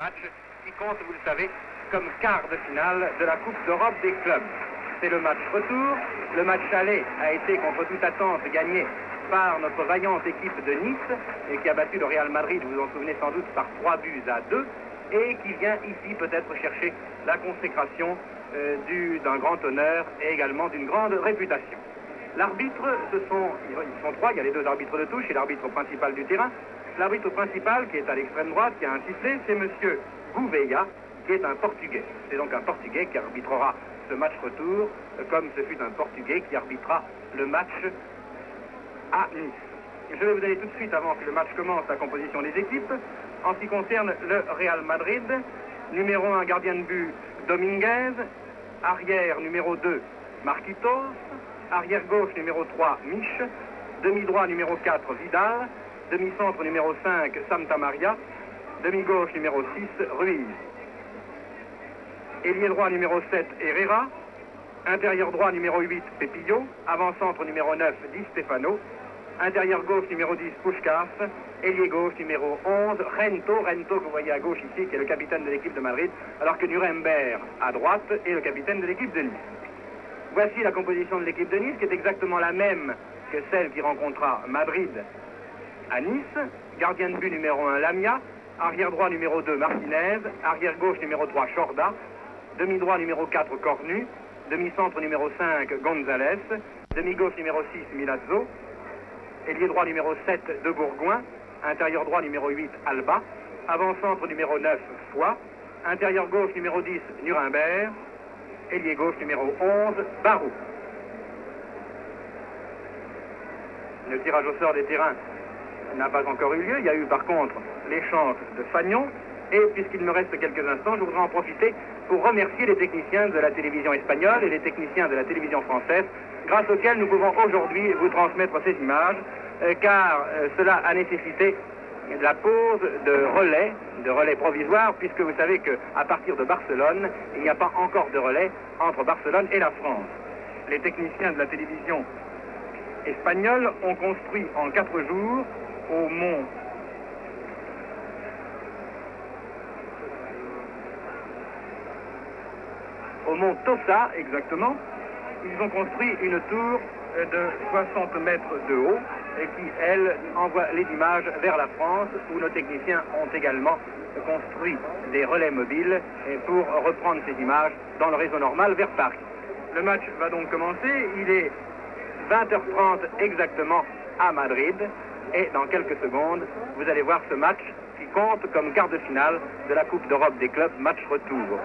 Match qui compte, vous le savez, comme quart de finale de la Coupe d'Europe des clubs. C'est le match retour. Le match aller a été contre toute attente gagné par notre vaillante équipe de Nice et qui a battu le Real Madrid, vous vous en souvenez sans doute, par 3-2 et qui vient ici peut-être chercher la consécration d'un grand honneur et également d'une grande réputation. L'arbitre, ils sont trois, il y a les deux arbitres de touche et l'arbitre principal du terrain. L'arbitre principal, qui est à l'extrême droite, qui a un sifflet, c'est monsieur Gouveia, qui est un Portugais. C'est donc un Portugais qui arbitrera ce match retour, comme ce fut un Portugais qui arbitrera le match à Nice. Je vais vous donner tout de suite, avant que le match commence, la composition des équipes. En ce qui concerne le Real Madrid, numéro 1, gardien de but, Dominguez, arrière numéro 2, Marquitos, arrière gauche numéro 3, Mich, demi-droit numéro 4, Vidal, demi-centre numéro 5, Santa Maria, demi-gauche numéro 6, Ruiz. Ailier droit numéro 7, Herrera, intérieur droit numéro 8, Pepillo, avant-centre numéro 9, Di Stefano, intérieur gauche numéro 10, Puskás, ailier gauche numéro 11, Rento que vous voyez à gauche ici, qui est le capitaine de l'équipe de Madrid, alors que Nuremberg à droite est le capitaine de l'équipe de Nice. Voici la composition de l'équipe de Nice, qui est exactement la même que celle qui rencontra Madrid à Nice. Gardien de but numéro 1, Lamia, arrière droit numéro 2, Martinez, arrière gauche numéro 3, Chorda, demi-droit numéro 4, Cornu, demi-centre numéro 5, González, demi-gauche numéro 6, Milazzo, ailier droit numéro 7, De Bourgoin, intérieur droit numéro 8, Alba, avant-centre numéro 9, Foix, intérieur gauche numéro 10, Nuremberg, ailier gauche numéro 11, Barou. Le tirage au sort des terrains n'a pas encore eu lieu. Il y a eu par contre l'échange de Fagnon. Et puisqu'il me reste quelques instants, je voudrais en profiter pour remercier les techniciens de la télévision espagnole et les techniciens de la télévision française, grâce auxquels nous pouvons aujourd'hui vous transmettre ces images, car cela a nécessité la pose de relais provisoires, puisque vous savez qu'à partir de Barcelone, il n'y a pas encore de relais entre Barcelone et la France. Les techniciens de la télévision espagnole ont construit en 4 jours au mont Tossa, exactement, ils ont construit une tour de 60 mètres de haut et qui, elle, envoie les images vers la France, où nos techniciens ont également construit des relais mobiles pour reprendre ces images dans le réseau normal vers Paris. Le match va donc commencer, il est 20h30 exactement à Madrid, et dans quelques secondes, vous allez voir ce match qui compte comme quart de finale de la Coupe d'Europe des clubs, match retour.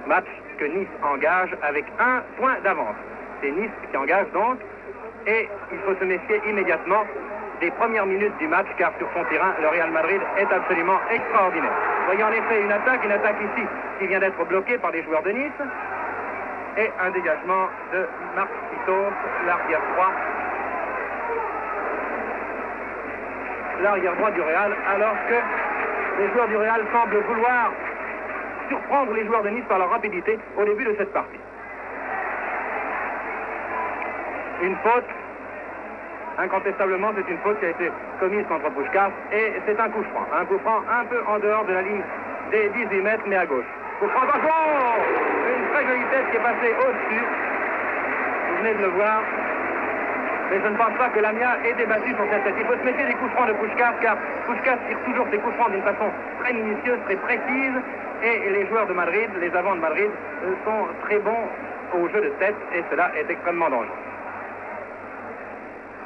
Match que Nice engage avec 1 point d'avance. C'est Nice qui engage donc, et il faut se méfier immédiatement des premières minutes du match, car sur son terrain, le Real Madrid est absolument extraordinaire. Vous voyez en effet une attaque ici, qui vient d'être bloquée par les joueurs de Nice, et un dégagement de Marquitos, l'arrière droit du Real, alors que les joueurs du Real semblent vouloir surprendre les joueurs de Nice par leur rapidité au début de cette partie. Une faute, incontestablement, c'est une faute qui a été commise contre Puskás, et c'est un coup franc un peu en dehors de la ligne des 18 mètres, mais à gauche. Coup franc, une très jolie tête qui est passée au-dessus, vous venez de le voir, mais je ne pense pas que Lamia ait débattu sur cette tête. Il faut se méfier des coups francs de Puskás, car Puskás tire toujours ses coups francs d'une façon très minutieuse, très précise, et les joueurs de Madrid, les avants de Madrid, sont très bons au jeu de tête, et cela est extrêmement dangereux.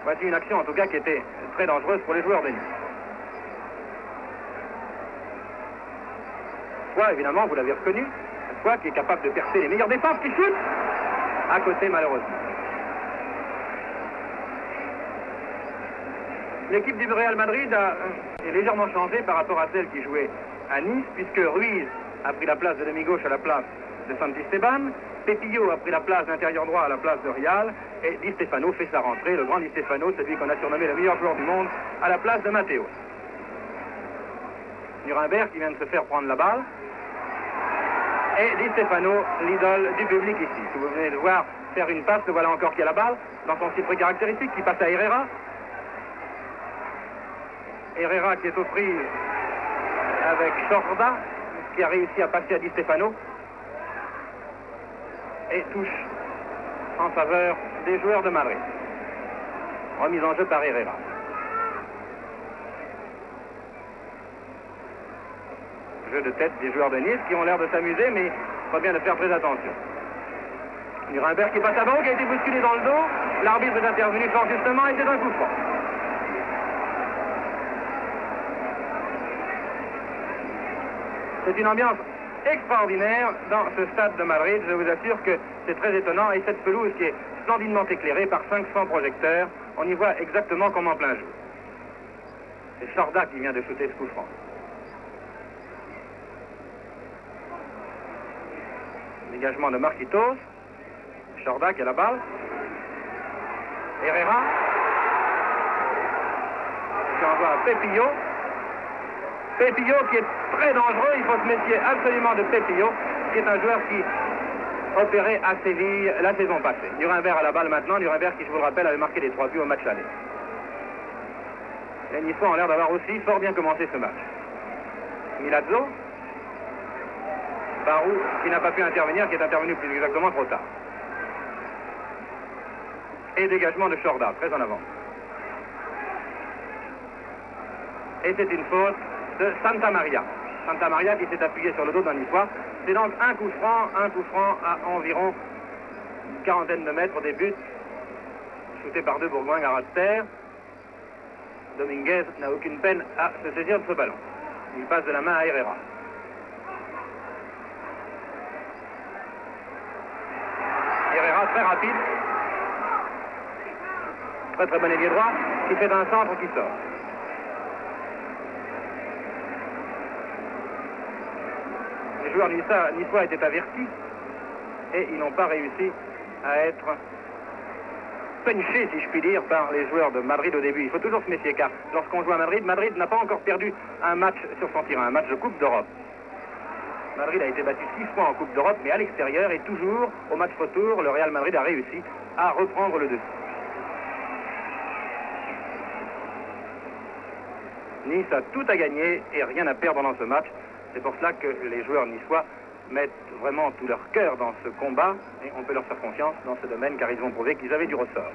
Voici une action en tout cas qui était très dangereuse pour les joueurs de Nice. Foix, évidemment, vous l'avez reconnu, Foix qui est capable de percer les meilleures défenses, qui chute à côté malheureusement. L'équipe du Real Madrid est légèrement changée par rapport à celle qui jouait à Nice, puisque Ruiz a pris la place de demi-gauche à la place de Santisteban, Pepillo a pris la place d'intérieur droit à la place de Rial, et Di Stefano fait sa rentrée, le grand Di Stefano, celui qu'on a surnommé le meilleur joueur du monde, à la place de Matteos. Nuremberg qui vient de se faire prendre la balle, et Di Stefano, l'idole du public ici. Si vous venez de voir faire une passe, le voilà encore qui a la balle, dans son style très caractéristique, qui passe à Herrera. Herrera qui est aux prises avec Chorda, qui a réussi à passer à Di Stefano et touche en faveur des joueurs de Madrid. Remise en jeu par Herrera. Jeu de tête des joueurs de Nice qui ont l'air de s'amuser, mais il faut bien de faire très attention. Nuremberg qui passe à banque, qui a été bousculé dans le dos. L'arbitre est intervenu fort justement et c'est un coup franc. C'est une ambiance extraordinaire dans ce stade de Madrid. Je vous assure que c'est très étonnant. Et cette pelouse qui est splendidement éclairée par 500 projecteurs, on y voit exactement comme en plein jour. C'est Chorda qui vient de shooter ce coup franc. Dégagement de Marquitos. Chorda qui a la balle. Herrera qui envoie à Pepillo. Pepillo qui est très dangereux, il faut se méfier absolument de Pepillo, qui est un joueur qui opérait à Séville la saison passée. Nuremberg à la balle maintenant, Nuremberg qui, je vous le rappelle, avait marqué les 3 buts au match aller. Les Niçois ont l'air d'avoir aussi fort bien commencé ce match. Milazzo, Barou qui n'a pas pu intervenir, qui est intervenu plus exactement trop tard. Et dégagement de Chorda, très en avant. Et c'est une faute de Santa Maria. Santa Maria qui s'est appuyé sur le dos d'un Niçois. C'est donc un coup franc à environ une quarantaine de mètres des buts, shooté par 2 Bourgoins à ras de terre. Dominguez n'a aucune peine à se saisir de ce ballon. Il passe de la main à Herrera. Herrera très rapide. Très bon ailier droit qui fait un centre qui sort. Les joueurs niçois étaient avertis et ils n'ont pas réussi à être punchés, si je puis dire, par les joueurs de Madrid au début. Il faut toujours se méfier car lorsqu'on joue à Madrid, Madrid n'a pas encore perdu un match sur son terrain, un match de Coupe d'Europe. Madrid a été battu 6 fois en Coupe d'Europe, mais à l'extérieur et toujours au match retour, le Real Madrid a réussi à reprendre le dessus. Nice a tout à gagner et rien à perdre dans ce match. C'est pour cela que les joueurs niçois mettent vraiment tout leur cœur dans ce combat et on peut leur faire confiance dans ce domaine car ils ont prouvé qu'ils avaient du ressort.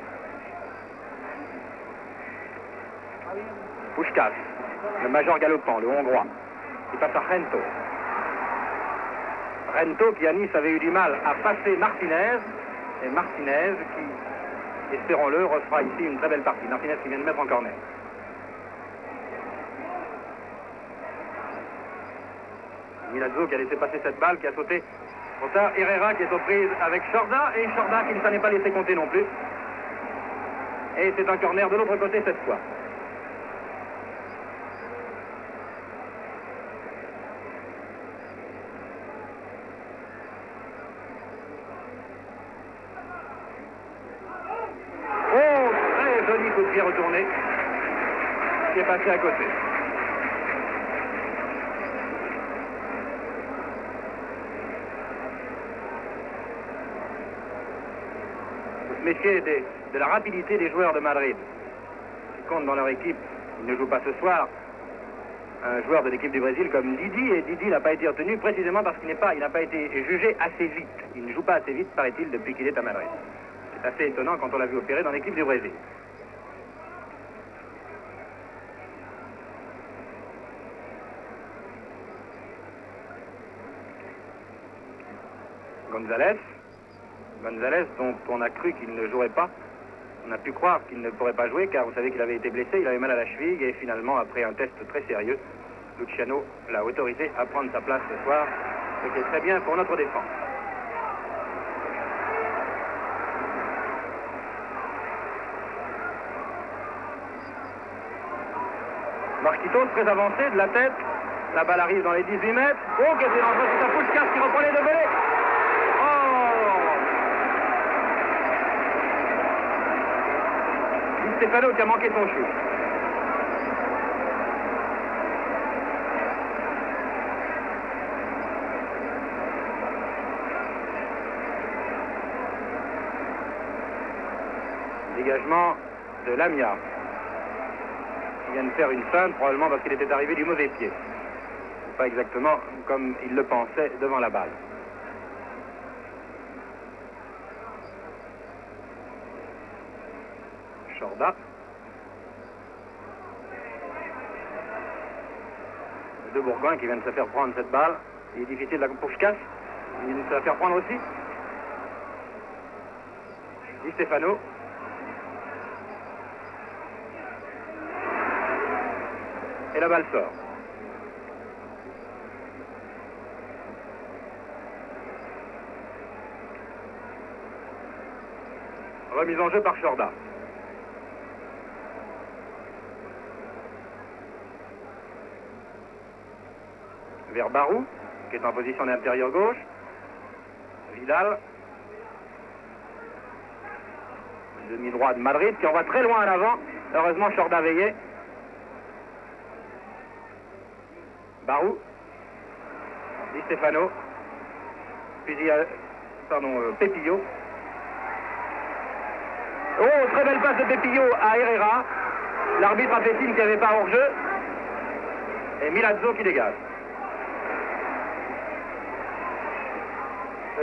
Puskás, le major galopant, le hongrois, qui passe à Rento. Rento qui à Nice avait eu du mal à passer Martinez et Martinez qui, espérons-le, refera ici une très belle partie. Martinez qui vient de mettre en corner. Milazzo qui a laissé passer cette balle, qui a sauté trop tard. Herrera qui est aux prises avec Chorda et Chorda qui ne s'en est pas laissé compter non plus. Et c'est un corner de l'autre côté cette fois. Oh, très joli coup de pied retourné qui est passé à côté. Méfier de la rapidité des joueurs de Madrid qui comptent dans leur équipe. Ils ne jouent pas ce soir. Un joueur de l'équipe du Brésil comme Didi, et Didi n'a pas été retenu précisément parce qu'il n'a pas été jugé assez vite. Il ne joue pas assez vite, paraît-il, depuis qu'il est à Madrid. C'est assez étonnant quand on l'a vu opérer dans l'équipe du Brésil. González, dont on a cru qu'il ne jouerait pas. On a pu croire qu'il ne pourrait pas jouer car vous savez qu'il avait été blessé, il avait mal à la cheville et finalement, après un test très sérieux, Luciano l'a autorisé à prendre sa place ce soir, ce qui est très bien pour notre défense. Marquitos très avancé de la tête, la balle arrive dans les 18 mètres. Oh, quel est dangereux, c'est un Puskás qui reprend les deux volets. Stefano qui a manqué son shoot. Dégagement de Lamia. Il vient de faire une feinte, probablement parce qu'il était arrivé du mauvais pied. pas exactement comme il le pensait devant la balle. Chorda. De Bourgoin qui vient de se faire prendre cette balle. Il est difficile pour Pouchkas. Il vient de se la faire prendre aussi. Di Stefano. Et la balle sort. Remise en jeu par Chorda. Vers Barou, qui est en position d'intérieur gauche. Vidal. Demi-droit de Madrid, qui envoie très loin en avant. Heureusement, Chorda veillait. Barou. Di Stefano. Puis Pepillo. Oh, très belle passe de Pepillo à Herrera. L'arbitre a fait signe qu'il n'y avait pas hors-jeu. Et Milazzo qui dégage.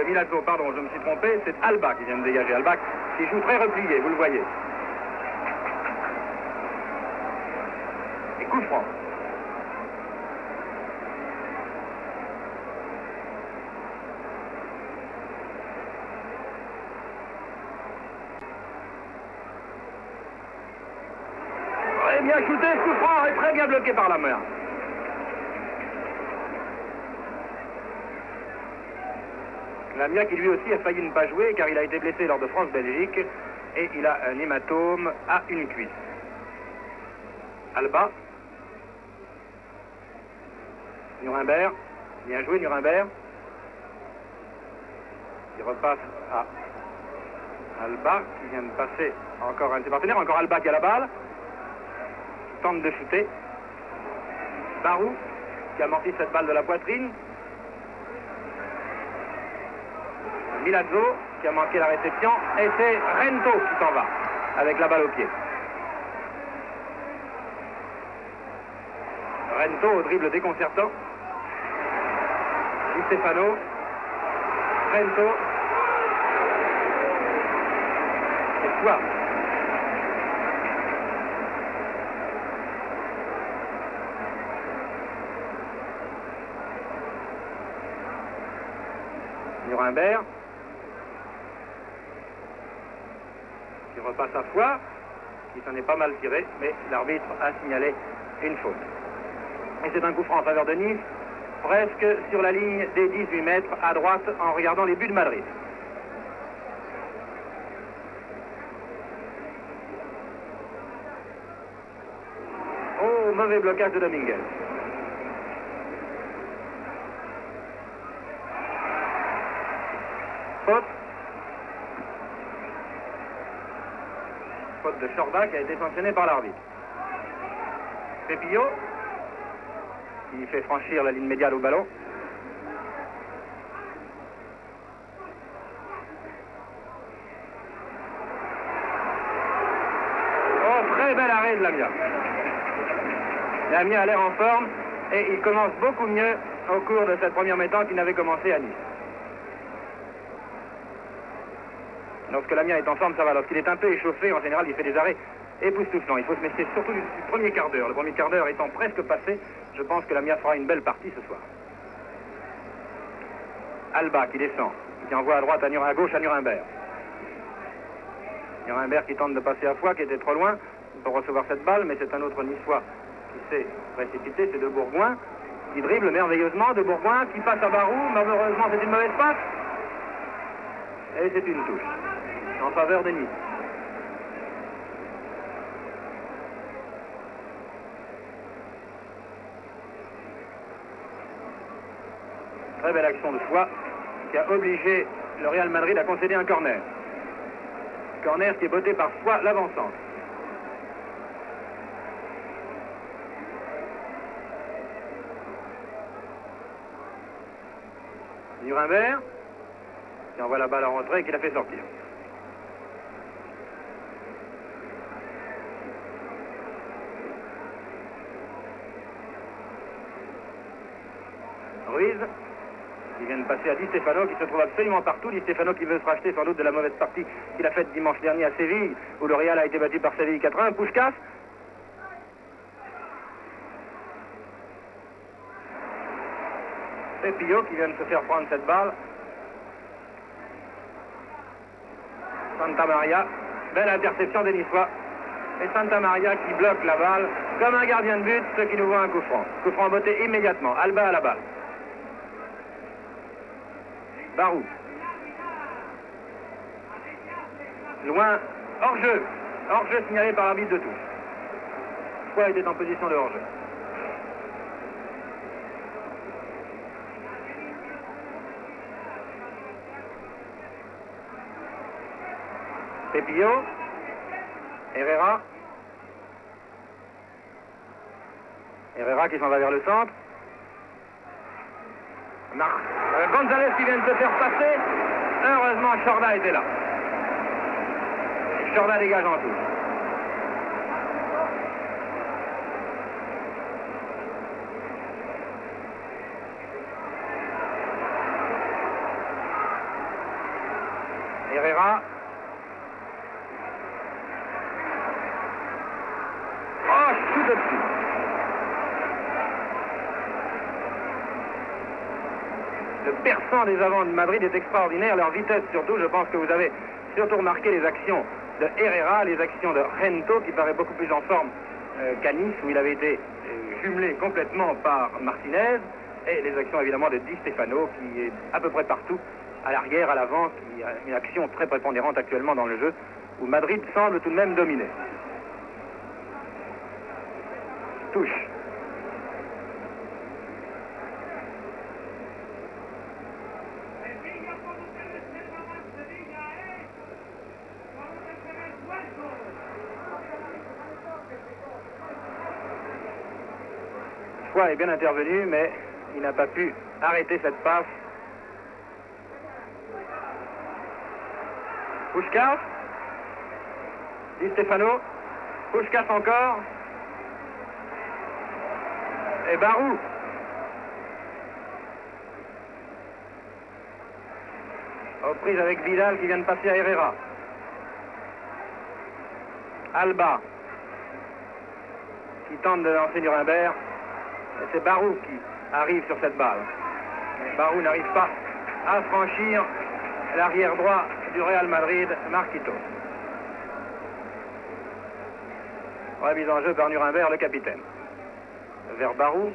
Milazzo, pardon, je me suis trompé, c'est Alba qui vient de dégager. Alba qui joue très replié, vous le voyez. Et coup franc. Très bien shooté, coup franc et très bien bloqué par la main. Lamia qui lui aussi a failli ne pas jouer car il a été blessé lors de France-Belgique et il a un hématome à une cuisse. Alba. Nuremberg. Bien joué Nuremberg. Il repasse à Alba qui vient de passer encore un de ses partenaires. Encore Alba qui a la balle. Qui tente de shooter. Barou qui amortit cette balle de la poitrine. Milazzo qui a manqué la réception et c'est Rento qui s'en va avec la balle au pied. Rento au dribble déconcertant. Di Stefano. Rento. Et quoi? Nuremberg. Qui repasse à Foix, qui s'en est pas mal tiré, mais l'arbitre a signalé une faute. Et c'est un coup franc en faveur de Nice, presque sur la ligne des 18 mètres à droite en regardant les buts de Madrid. Oh, mauvais blocage de Dominguez. Faute. Faute de Chorda qui a été sanctionné par l'arbitre. Pepillo qui fait franchir la ligne médiane au ballon. Oh, très bel arrêt de Lamia. Lamia a l'air en forme et il commence beaucoup mieux au cours de cette première mi-temps qu'il n'avait commencé à Nice. Lorsque Lamia est en forme, ça va. Lorsqu'il est un peu échauffé, en général, il fait des arrêts époustouflants. Il faut se méfier surtout du premier quart d'heure. Le premier quart d'heure étant presque passé, je pense que Lamia fera une belle partie ce soir. Alba qui descend, qui envoie à droite, à gauche à Nuremberg. Nuremberg qui tente de passer à Foix, qui était trop loin pour recevoir cette balle, mais c'est un autre Niçois qui s'est précipité, c'est de Bourgoin, qui dribble merveilleusement, de Bourgoin, qui passe à Barou. Malheureusement, c'est une mauvaise passe. Et c'est une touche en faveur de Nice. Très belle action de Foix qui a obligé le Real Madrid à concéder un corner. Corner qui est botté par Foix, l'avancante. Nuremberg qui envoie la balle en retrait et qui la fait sortir. qui vient de passer à Di Stefano, qui se trouve absolument partout. Di Stefano qui veut se racheter sans doute de la mauvaise partie qu'il a faite dimanche dernier à Séville, où le Real a été battu par Séville 4-1. Puskás. C'est Pio qui vient de se faire prendre cette balle. Santa Maria, belle interception des Niçois. Et Santa Maria qui bloque la balle comme un gardien de but, ce qui nous voit un coup franc. Coup franc botté immédiatement. Alba à la balle. Barou. Loin, hors-jeu. Hors-jeu signalé par l'arbitre de touche. Foy était en position de hors-jeu. Pepillo. Herrera. Herrera qui s'en va vers le centre. González qui vient de se faire passer. Heureusement, Chorda était là. Et Chorda dégage en touche. Herrera. Oh, tout de dessus. Le perçant des avants de Madrid est extraordinaire, leur vitesse surtout. Je pense que vous avez surtout remarqué les actions de Herrera, les actions de Rento, qui paraît beaucoup plus en forme qu'à Nice, où il avait été jumelé complètement par Martinez, et les actions évidemment de Di Stefano, qui est à peu près partout, à l'arrière, à l'avant, qui a une action très prépondérante actuellement dans le jeu, où Madrid semble tout de même dominer. Touche. Foy est bien intervenu, mais il n'a pas pu arrêter cette passe. Puskás. Di Stefano. Puskás encore. Et Barou. Aux prises avec Vidal qui vient de passer à Herrera. Alba. Qui tente de lancer Nuremberg. Et c'est Barou qui arrive sur cette balle. Mais Barou n'arrive pas à franchir l'arrière droit du Real Madrid, Marquitos. Remise en jeu par Nuremberg, le capitaine. Vers Barou,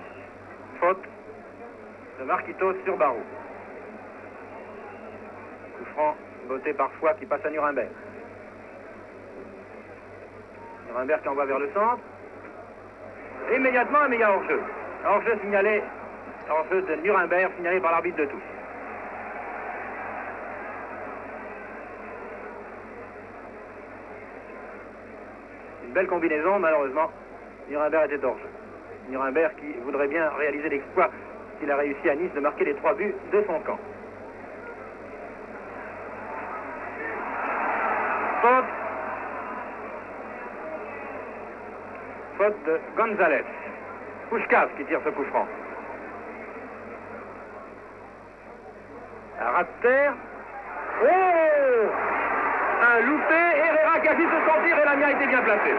faute de Marquitos sur Barou. Coup franc, botté par Foy qui passe à Nuremberg. Nuremberg qui envoie vers le centre. Et immédiatement, mais il y a hors-jeu. Hors-jeu signalé, hors-jeu de Nuremberg signalé par l'arbitre de touche. Une belle combinaison, malheureusement, Nuremberg était hors-jeu. Nuremberg qui voudrait bien réaliser l'exploit qu'il a réussi à Nice de marquer les 3 buts de son camp. Faute de González. Puskás qui tire ce coup franc. Un rat de terre. Oh! Un loupé. Herrera qui a su se sortir et la mienne a été bien placée.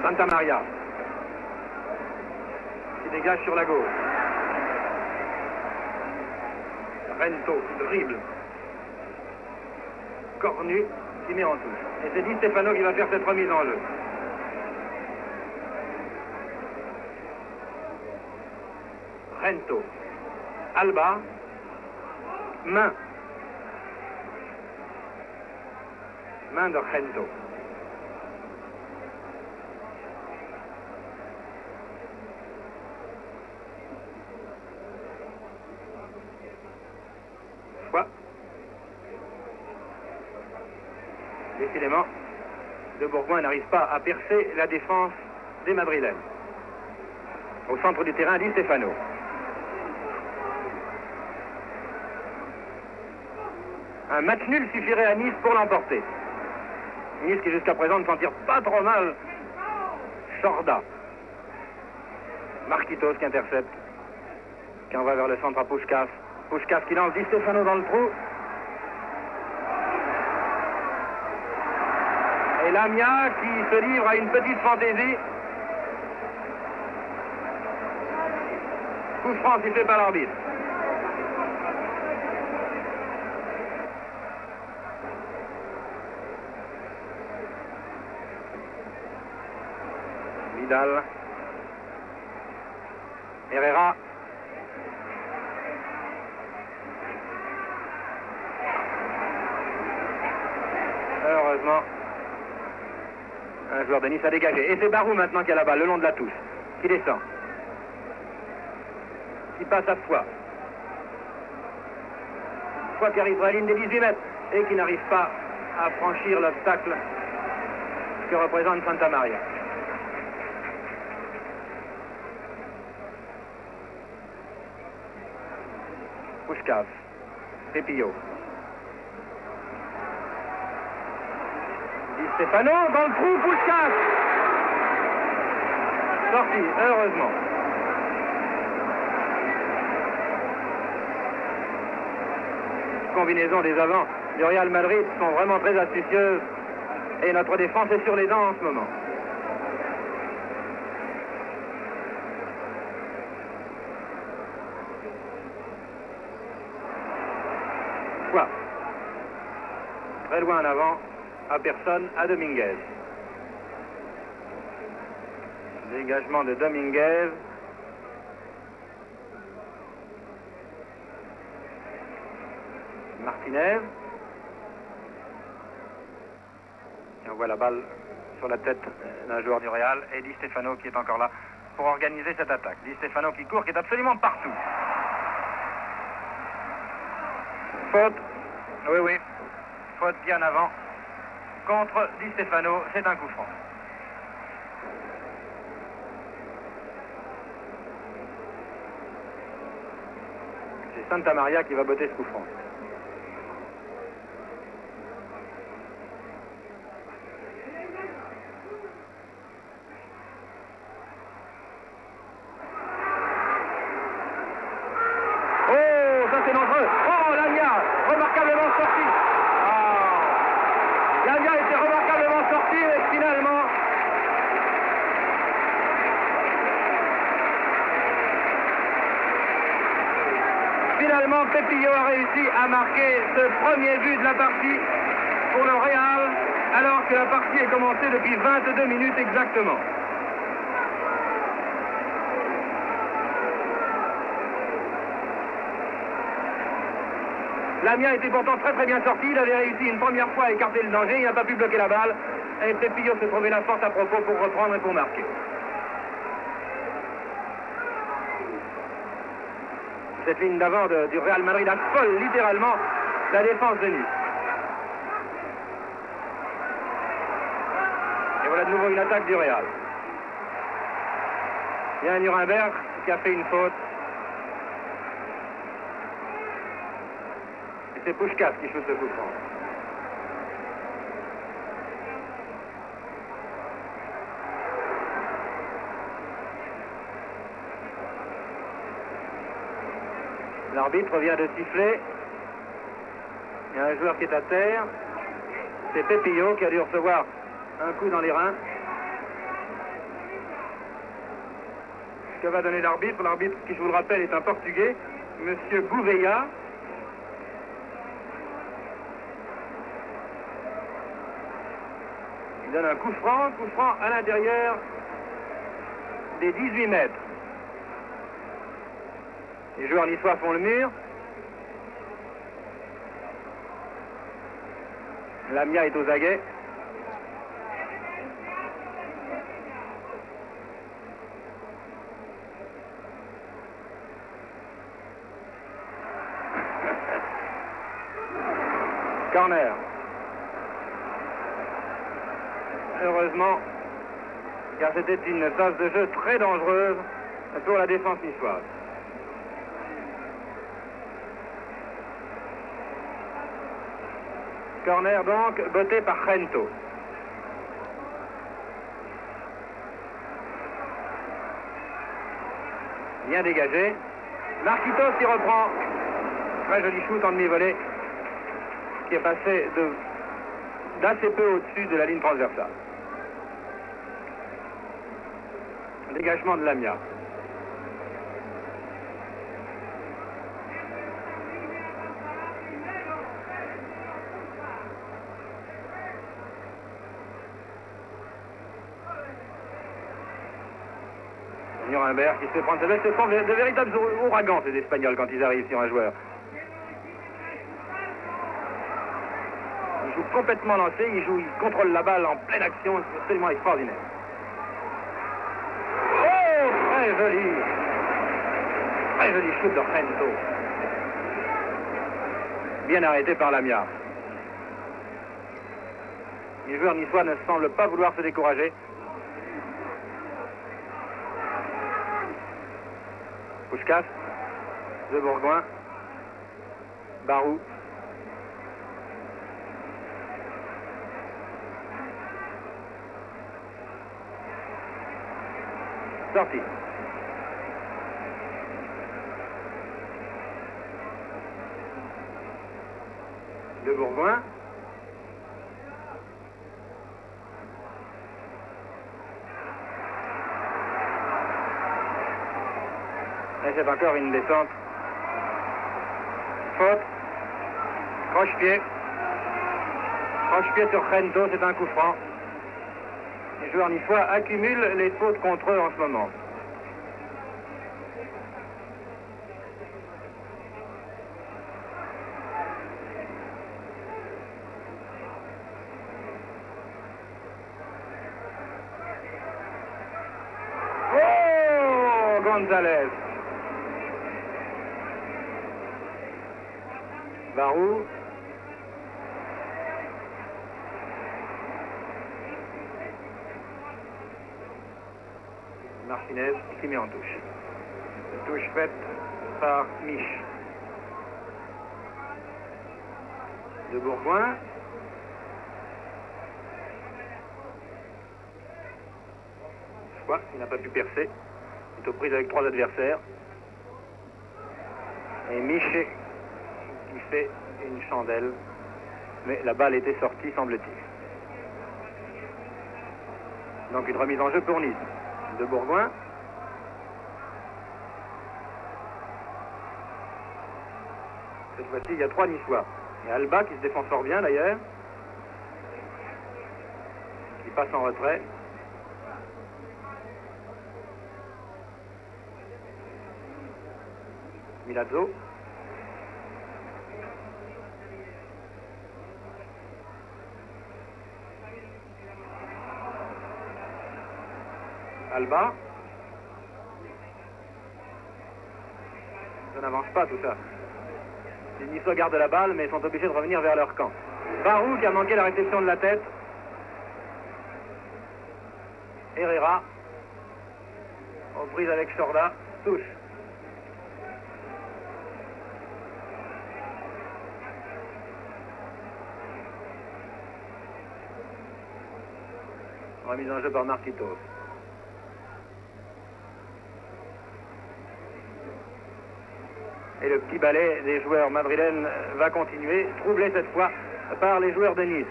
Santa Maria qui dégage sur la gauche. Rento, dribble. Cornu, qui met en touche. Et c'est Di Stefano qui va faire cette remise en jeu. Rento. Alba. Main. Main de Rento. Décidément, De Bourgoin n'arrive pas à percer la défense des Madrilènes. Au centre du terrain, Di Stefano. Un match nul suffirait à Nice pour l'emporter. Nice qui jusqu'à présent ne s'en tire pas trop mal. Sorda. Marquitos qui intercepte. Qui envoie vers le centre à Puskás. Puskás qui lance Di Stefano dans le trou. Et Lamia qui se livre à une petite fantaisie. Coup franc sifflé par l'arbitre. Vidal. Herrera. Heureusement, un joueur de Nice a dégagé. Et c'est Barou maintenant qui a la balle, le long de la touche, qui descend. Qui passe à Foix. Foix qui arrive à la ligne des 18 mètres et qui n'arrive pas à franchir l'obstacle que représente Santa Maria. Puskás. Pepillo. Di Stefano dans le trou, Puskás. Sorti, heureusement. Combinaisons des avants du Real Madrid sont vraiment très astucieuses et notre défense est sur les dents en ce moment. Quoi? Très loin en avant, à personne, à Dominguez. Dégagement de Dominguez. Martinez. Et on voit la balle sur la tête d'un joueur du Real et Di Stefano qui est encore là pour organiser cette attaque. Di Stefano qui court, qui est absolument partout. Faute. Oui, oui. Faute bien avant. Contre Di Stefano, c'est un coup franc. C'est Santa Maria qui va botter ce coup franc. Finalement, Pepillo a réussi à marquer ce premier but de la partie pour le Real, alors que la partie est commencée depuis 22 minutes exactement. Lamia était pourtant très bien sorti, il avait réussi une première fois à écarter le danger, il n'a pas pu bloquer la balle, et Pepillo se trouvait la force à propos pour reprendre et pour marquer. Cette ligne d'avant du Real Madrid affole littéralement la défense de Nice. Et voilà de nouveau une attaque du Real. Il y a Nuremberg qui a fait une faute. Et c'est Puskás qui shoot ce coup franc. L'arbitre vient de siffler. Il y a un joueur qui est à terre. C'est Pepillo qui a dû recevoir un coup dans les reins. Que va donner l'arbitre? L'arbitre, qui je vous le rappelle, est un Portugais, Monsieur Gouveia. Il donne un coup franc à l'intérieur des 18 mètres. Les joueurs niçois font le mur. Lamia est aux aguets. Corner. Heureusement, car c'était une phase de jeu très dangereuse pour la défense niçoise. Corner donc, botté par Gento. Bien dégagé. Marquitos qui reprend. Très joli shoot en demi-volée qui est passé d'assez peu au-dessus de la ligne transversale. Dégagement de Lamia. Nuremberg qui se fait prendre sa veste. Ce sont de véritables ouragans, ces Espagnols, quand ils arrivent sur un joueur. Ils jouent complètement lancé, ils contrôlent la balle en pleine action, c'est absolument extraordinaire. Oh, très joli shoot de Rento. Bien arrêté par Lamia. Les joueurs niçois ne semblent pas vouloir se décourager. Puskás, De Bourgoin, Barou. Sorti. De Bourgoin. Et c'est encore une descente. Faute. Croche-pied. Croche-pied sur Rento, c'est un coup franc. Les joueurs niçois accumulent les fautes contre eux en ce moment. Oh, González. Barou. Martinez qui met en touche. Touche faite par Mich. De Bourgoin. Soit il n'a pas pu percer. Il est aux prises avec 3 adversaires. Et Mich qui fait une chandelle. Mais la balle était sortie, semble-t-il. Donc une remise en jeu pour Nice. De Bourgoin. Cette fois-ci, il y a 3 Niçois. Et Alba qui se défend fort bien d'ailleurs. Qui passe en retrait. Milazzo. Alba. Ça n'avance pas tout ça. Les Niçois gardent la balle mais sont obligés de revenir vers leur camp. Barou qui a manqué la réception de la tête. Herrera. Aux prises avec Sorda. Touche. Remise en jeu par Marquitos. Et le petit balai des joueurs madrilènes va continuer, troublé cette fois par les joueurs de Nice.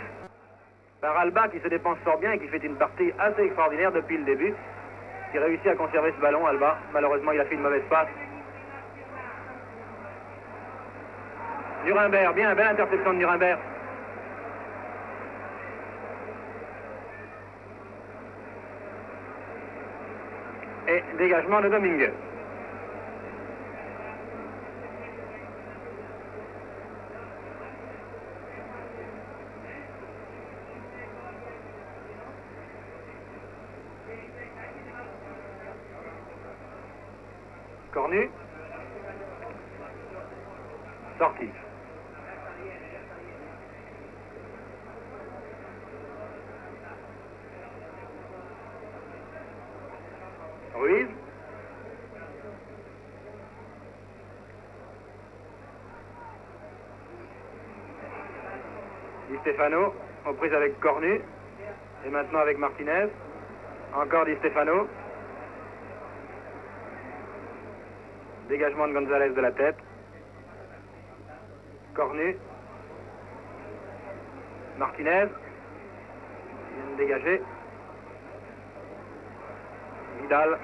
Par Alba qui se dépense fort bien et qui fait une partie assez extraordinaire depuis le début. Qui réussit à conserver ce ballon, Alba. Malheureusement, il a fait une mauvaise passe. Nuremberg, bien, belle interception de Nuremberg. Et dégagement de Domingue. Cornu. Sorti. Ruiz. Di Stefano, aux prises avec Cornu. Et maintenant avec Martinez. Encore Di Stefano. Dégagement de Gonzalez de la tête. Cornu. Martinez. Il vient de dégager. Vidal.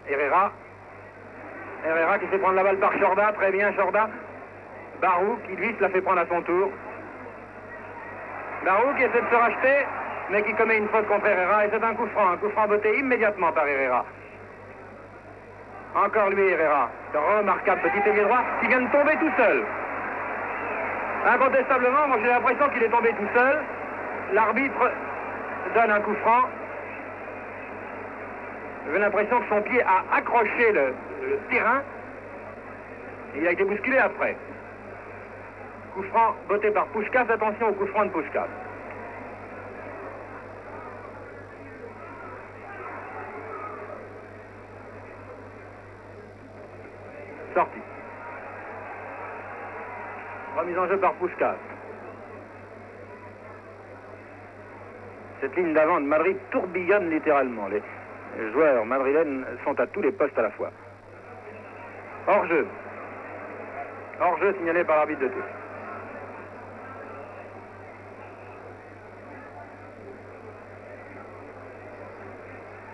Herrera. Herrera qui fait prendre la balle par Chorda. Très bien, Chorda. Barou qui, lui, se la fait prendre à son tour. Barou qui essaie de se racheter, mais qui commet une faute contre Herrera. Et c'est un coup franc botté immédiatement par Herrera. Encore lui, Herrera. Remarquable petit ailier droit qui vient de tomber tout seul. Incontestablement, moi j'ai l'impression qu'il est tombé tout seul. L'arbitre donne un coup franc. J'ai l'impression que son pied a accroché le terrain. Et il a été bousculé après. Coup franc botté par Puskás. Attention au coup franc de Puskás. Sorti. Remise en jeu par Puskás. Cette ligne d'avant de Madrid tourbillonne littéralement. Les joueurs madrilènes sont à tous les postes à la fois. Hors-jeu. Hors-jeu signalé par l'arbitre de touche.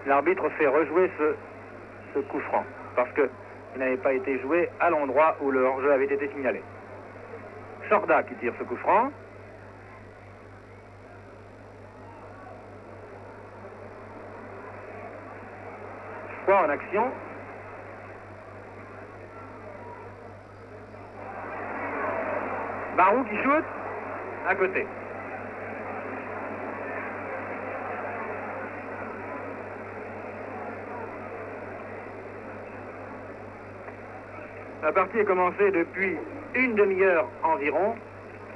L'arbitre fait rejouer ce coup franc parce qu'il n'avait pas été joué à l'endroit où le hors-jeu avait été signalé. Chorda qui tire ce coup franc. Foy en action. Barou qui shoot à côté. La partie est commencée depuis une demi-heure environ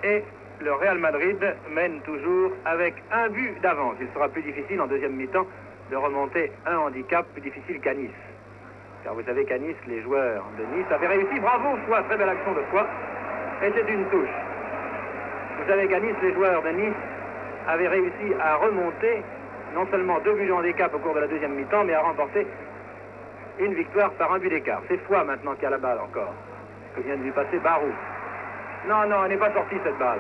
et le Real Madrid mène toujours avec un but d'avance. Il sera plus difficile en deuxième mi-temps de remonter un handicap plus difficile qu'à Nice. Car vous savez qu'à Nice, les joueurs de Nice avaient réussi. Bravo, Foy, très belle action de Foy. Et c'est une touche. Vous savez qu'à Nice, les joueurs de Nice avaient réussi à remonter non seulement 2 buts de handicap au cours de la deuxième mi-temps, mais à remporter une victoire par un but d'écart. C'est Foy maintenant qui a la balle encore, que vient de lui passer Barou. Non, elle n'est pas sortie cette balle.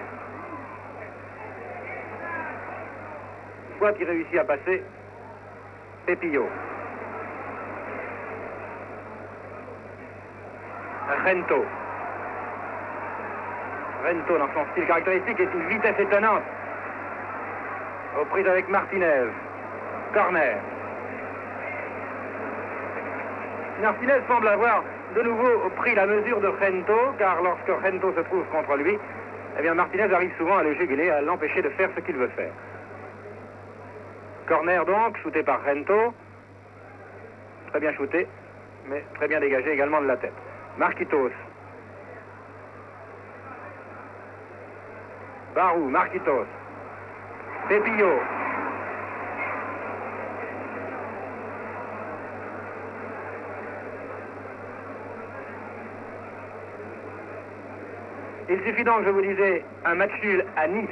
Foy qui réussit à passer Pepillo. Rento. Rento dans son style caractéristique est une vitesse étonnante. Aux prises avec Martinez. Corner. Martinez semble avoir de nouveau pris la mesure de Rento, car lorsque Rento se trouve contre lui, eh bien Martinez arrive souvent à le juguler, à l'empêcher de faire ce qu'il veut faire. Corner donc, shooté par Rento. Très bien shooté, mais très bien dégagé également de la tête. Marquitos. Barou, Marquitos. Pepillo. Il suffit donc, je vous disais, un match nul à Nice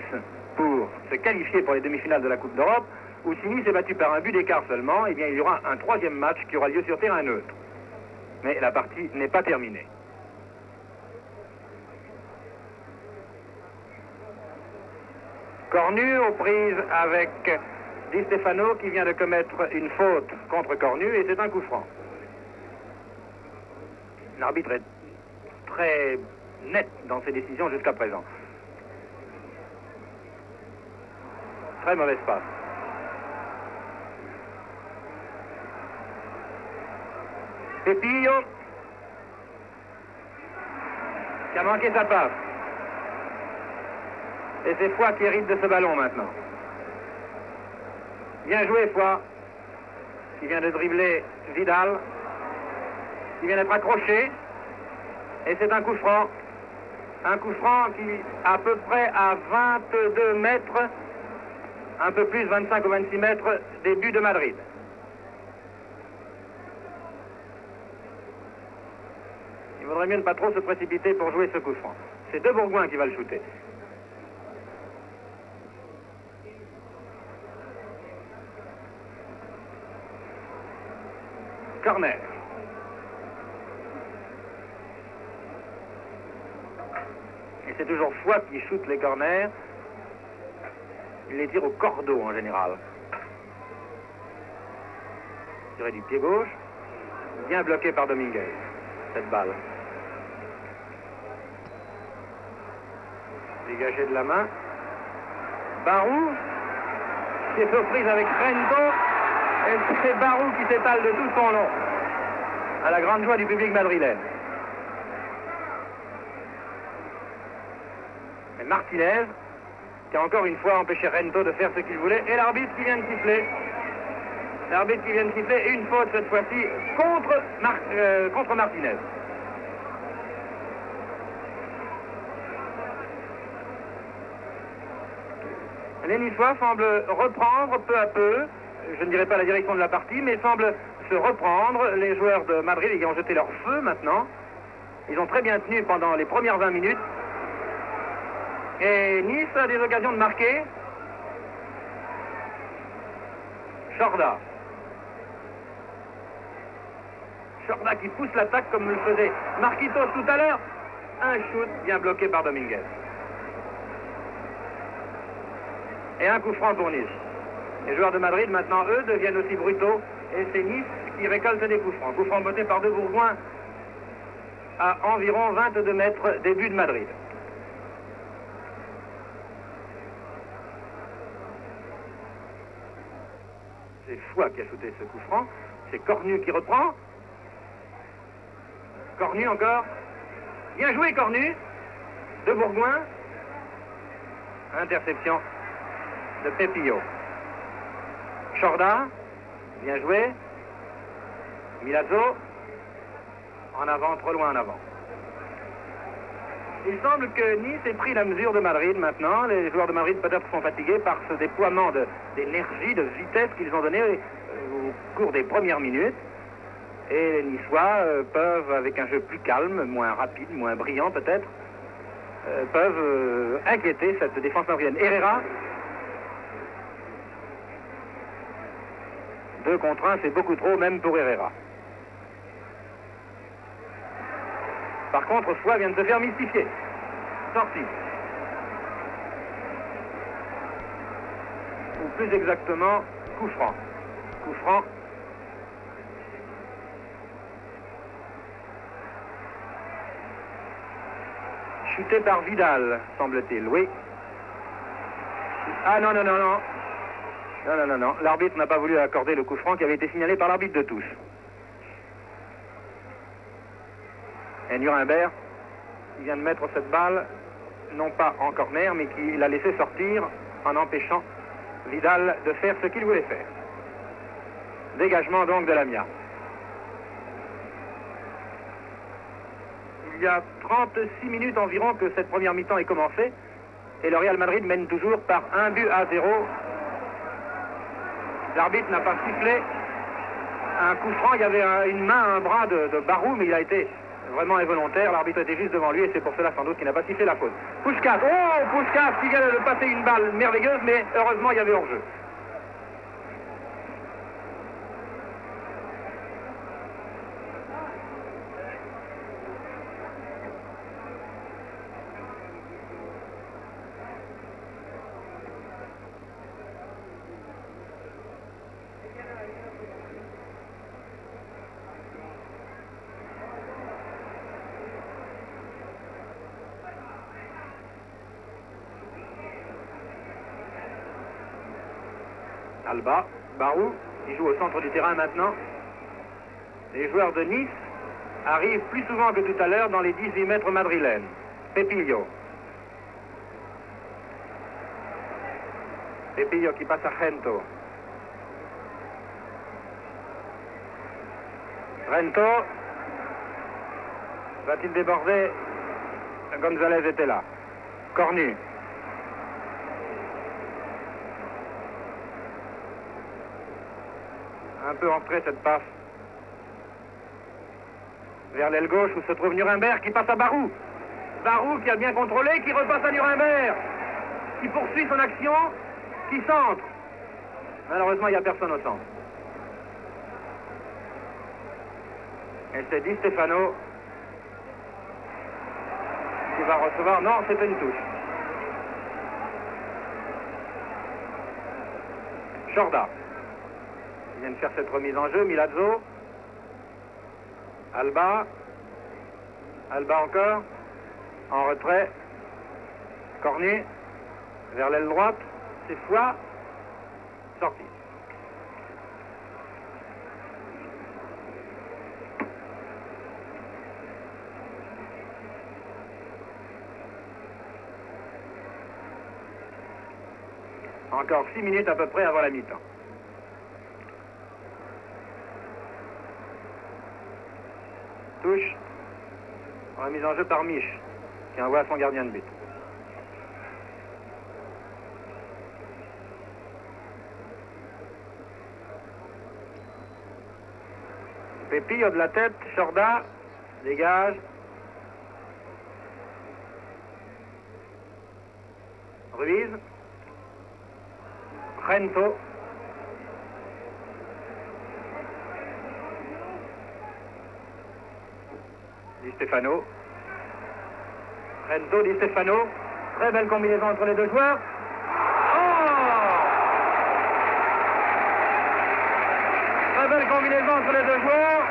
pour se qualifier pour les demi-finales de la Coupe d'Europe, ou si Nice est battu par un but d'écart seulement, eh bien il y aura un troisième match qui aura lieu sur terrain neutre. Mais la partie n'est pas terminée. Cornu aux prises avec Di Stefano qui vient de commettre une faute contre Cornu et c'est un coup franc. L'arbitre est très net dans ses décisions jusqu'à présent. Très mauvaise passe. Pepillo qui a manqué sa passe. Et c'est Foy qui hérite de ce ballon maintenant. Bien joué Foy, qui vient de dribbler Vidal, qui vient d'être accroché. Et c'est un coup franc. Un coup franc qui, à peu près à 22 mètres, un peu plus, 25 ou 26 mètres, des buts de Madrid. Il vaudrait mieux ne pas trop se précipiter pour jouer ce coup franc. C'est De Bourgoin qui va le shooter. corner. Et c'est toujours Foix qui shoot les corners. Il les tire au cordeau en général. Tiré du pied gauche. Bien bloqué par Dominguez, cette balle. Dégagé de la main. Barou, qui est surprise avec Rento. Et c'est Barou qui s'étale de tout son long. À la grande joie du public madrilène. Et Martinez, qui a encore une fois empêché Rento de faire ce qu'il voulait. Et l'arbitre qui vient de siffler. L'arbitre qui vient de siffler une faute cette fois-ci contre Martinez. Les Niçois semblent reprendre peu à peu, je ne dirais pas la direction de la partie, mais semblent se reprendre. Les joueurs de Madrid qui ont jeté leur feu maintenant. Ils ont très bien tenu pendant les premières 20 minutes. Et Nice a des occasions de marquer. Chorda. Chorda qui pousse l'attaque comme le faisait Marquitos tout à l'heure. Un shoot bien bloqué par Dominguez. Et un coup franc pour Nice. Les joueurs de Madrid, maintenant, eux, deviennent aussi brutaux. Et c'est Nice qui récolte des coups francs. Coup franc botté par deux Bourgoins à environ 22 mètres des buts de Madrid. C'est Foix qui a shooté ce coup franc. C'est Cornu qui reprend. Cornu encore. Bien joué Cornu. De Bourgoin. Interception de Pepillo. Chorda, bien joué. Milazzo, en avant, trop loin en avant. Il semble que Nice ait pris la mesure de Madrid maintenant. Les joueurs de Madrid peut-être sont fatigués par ce déploiement d'énergie, de vitesse qu'ils ont donné au cours des premières minutes. Et les Niçois peuvent, avec un jeu plus calme, moins rapide, moins brillant peut-être, peuvent inquiéter cette défense madrilène. Herrera, 2 contre 1, c'est beaucoup trop, même pour Herrera. Par contre, Foix vient de se faire mystifier. Sorti. Ou plus exactement, coup franc. Coup franc. Chuté par Vidal, semble-t-il, oui. Ah non, non, non, non. Non, non, non, non. L'arbitre n'a pas voulu accorder le coup franc qui avait été signalé par l'arbitre de touche. Et Nuremberg, il vient de mettre cette balle, non pas en corner, mais qui l'a laissé sortir en empêchant Vidal de faire ce qu'il voulait faire. Dégagement donc de Lamia. Il y a 36 minutes environ que cette première mi-temps est commencée et le Real Madrid mène toujours par 1-0. L'arbitre n'a pas sifflé un coup franc. Il y avait une main, un bras de Barou, mais il a été vraiment involontaire. L'arbitre était juste devant lui et c'est pour cela sans doute qu'il n'a pas sifflé la faute. Puskás, oh Puskás qui vient de passer une balle merveilleuse, mais heureusement il y avait hors-jeu. Alba, Barou, qui joue au centre du terrain maintenant. Les joueurs de Nice arrivent plus souvent que tout à l'heure dans les 18 mètres madrilènes. Pepillo. Pepillo qui passe à Rento. Rento. Va-t-il déborder? González était là. Cornu. Un peu entrée cette passe vers l'aile gauche où se trouve Nuremberg qui passe à Barou. Barou qui a bien contrôlé, qui repasse à Nuremberg, qui poursuit son action, qui centre. Malheureusement, il n'y a personne au centre. Et c'est Di Stefano qui va recevoir. Non, c'est une touche. Jorda. Il vient de faire cette remise en jeu. Milazzo. Alba. Alba encore. En retrait. Cornet. Vers l'aile droite. C'est Foix. Sorti. Encore 6 minutes à peu près avant la mi-temps. Touche. Remise en jeu par Mich, qui envoie son gardien de but. Pépillo de la tête, Jorda, dégage. Ruiz. Rento. Di Stefano. Rento, Di Stefano. Très belle combinaison entre les deux joueurs. Très belle combinaison entre les deux joueurs.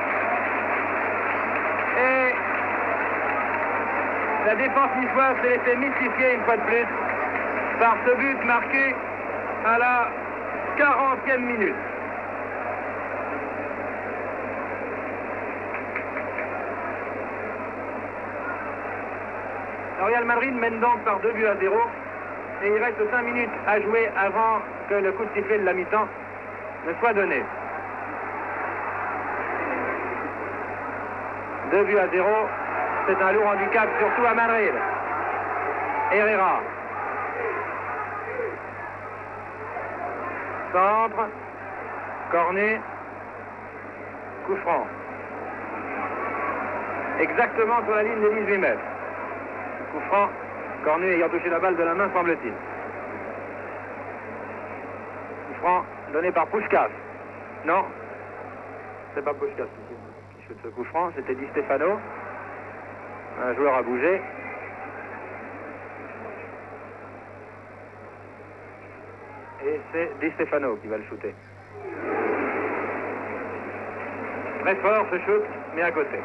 Et la défense niçoise s'est laissée mystifier une fois de plus par ce but marqué à la 40e minute. Le Real Madrid mène donc par 2-0 et il reste 5 minutes à jouer avant que le coup de sifflet de la mi-temps ne soit donné. 2-0, c'est un lourd handicap, surtout à Madrid. Herrera. Centre. Cornet. Coup franc. Exactement sur la ligne des 18 mètres. Coup franc. Cornet ayant touché la balle de la main, semble-t-il. Coup franc donné par Puskás. Non. C'est pas Puskás qui shoot ce coup franc, c'était Di Stefano. Un joueur a bougé. Et c'est Di Stefano qui va le shooter. Très fort ce shoot, mais à côté.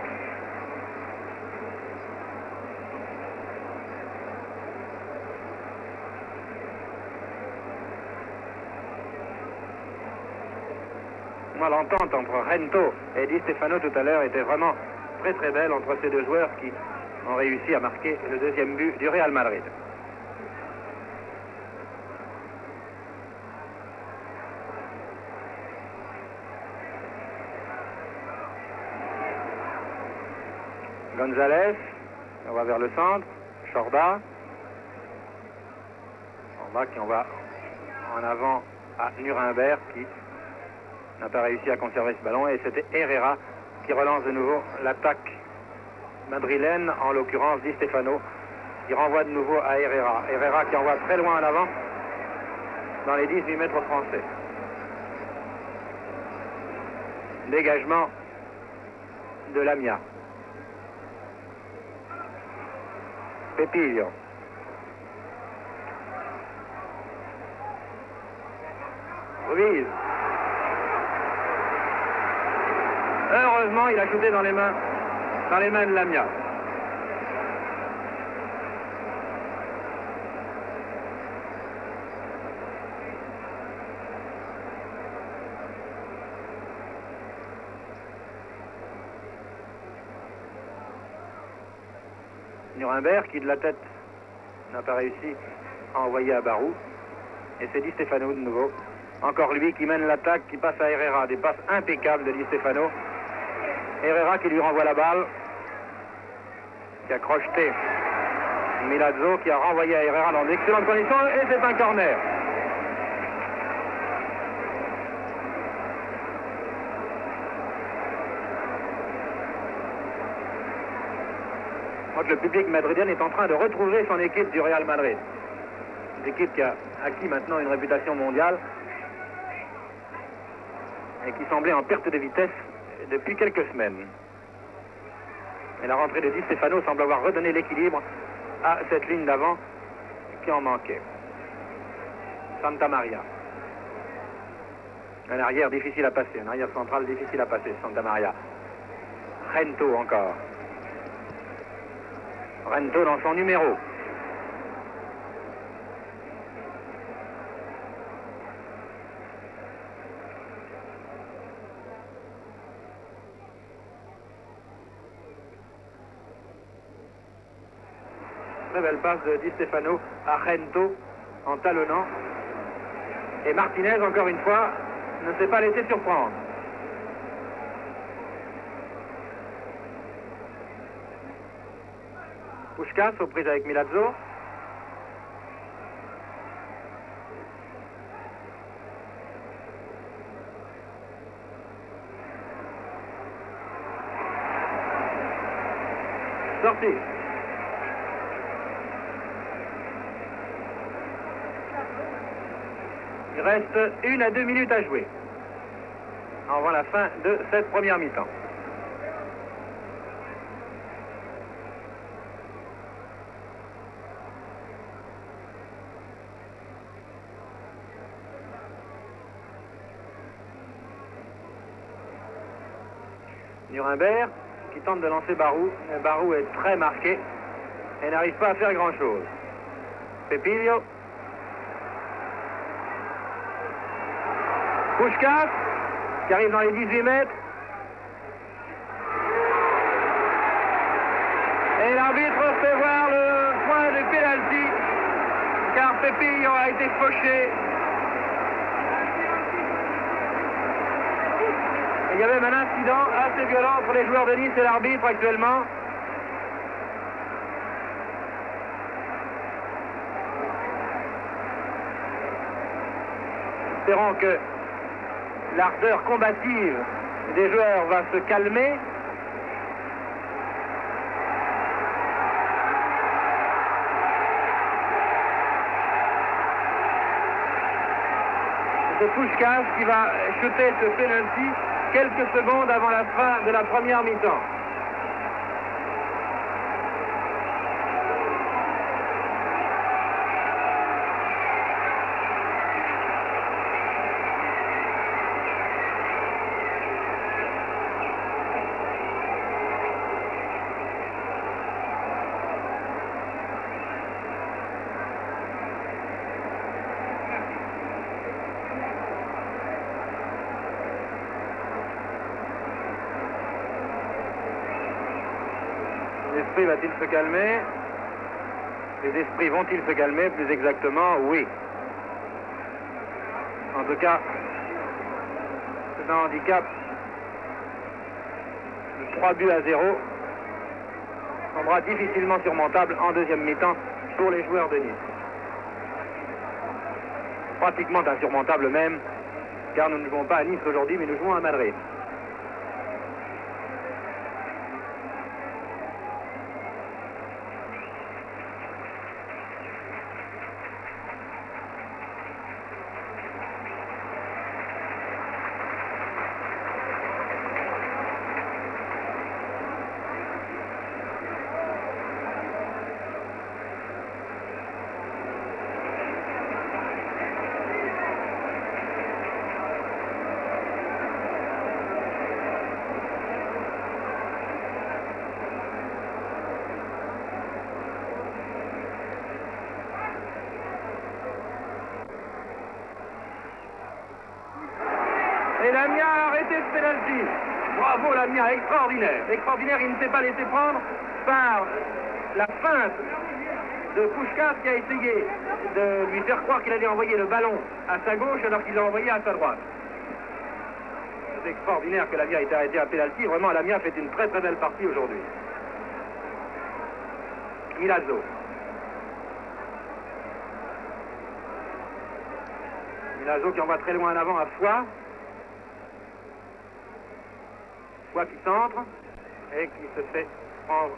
Moi, l'entente entre Rento et Di Stefano tout à l'heure était vraiment très très belle entre ces deux joueurs qui ont réussi à marquer le deuxième but du Real Madrid. González, on va vers le centre. Jorda. Jorda qui envoie en avant à Nuremberg qui n'a pas réussi à conserver ce ballon. Et c'était Herrera qui relance de nouveau l'attaque madrilène, en l'occurrence Di Stefano, qui renvoie de nouveau à Herrera. Herrera qui envoie très loin en avant dans les 18 mètres français. Dégagement de Lamia. Pépillo. Ruiz. Heureusement, il a shooté dans les mains de Lamia. Nuremberg qui de la tête n'a pas réussi à envoyer à Barou. Et c'est Di Stefano de nouveau. Encore lui qui mène l'attaque, qui passe à Herrera. Des passes impeccables de Di Stefano. Herrera qui lui renvoie la balle. Qui a crocheté Milazzo, qui a renvoyé à Herrera dans d'excellentes conditions. Et c'est un corner. Le public madridien est en train de retrouver son équipe du Real Madrid. Une équipe qui a acquis maintenant une réputation mondiale et qui semblait en perte de vitesse depuis quelques semaines. Et la rentrée de Di Stefano semble avoir redonné l'équilibre à cette ligne d'avant qui en manquait. Santa Maria. Un arrière difficile à passer, un arrière central difficile à passer, Santa Maria. Rento encore. Rento dans son numéro. Très belle passe de Di Stefano à Rento en talonnant. Et Martinez, encore une fois, ne s'est pas laissé surprendre. Puskás aux prises avec Milazzo. Sorti. Il reste 1 à 2 minutes à jouer avant la fin de cette première mi-temps. Nuremberg qui tente de lancer Barou. Barou est très marqué et n'arrive pas à faire grand-chose. Pepilio. Puskás qui arrive dans les 18 mètres. Et l'arbitre fait voir le point de pénalty car Pepillo a été fauché. Il y a même un incident assez violent entre les joueurs de Nice et l'arbitre actuellement. Espérons que l'ardeur combative des joueurs va se calmer. C'est Puskás qui va shooter ce penalty quelques secondes avant la fin de la première mi-temps. L'esprit va-t-il se calmer? Les esprits vont-ils se calmer? Plus exactement, oui. En tout cas, c'est un handicap de 3 buts à 0. Sera difficilement surmontable en deuxième mi-temps pour les joueurs de Nice. Pratiquement insurmontable même, car nous ne jouons pas à Nice aujourd'hui, mais nous jouons à Madrid. Et Lamia a arrêté ce pénalty. Bravo Lamia, extraordinaire. Extraordinaire, il ne s'est pas laissé prendre par la feinte de Puskás qui a essayé de lui faire croire qu'il allait envoyer le ballon à sa gauche alors qu'il l'a envoyé à sa droite. C'est extraordinaire que Lamia ait été arrêté à pénalty. Vraiment, Lamia fait une très très belle partie aujourd'hui. Milazzo. Milazzo qui envoie très loin en avant à Foix. Foix qui centre et qui se fait prendre.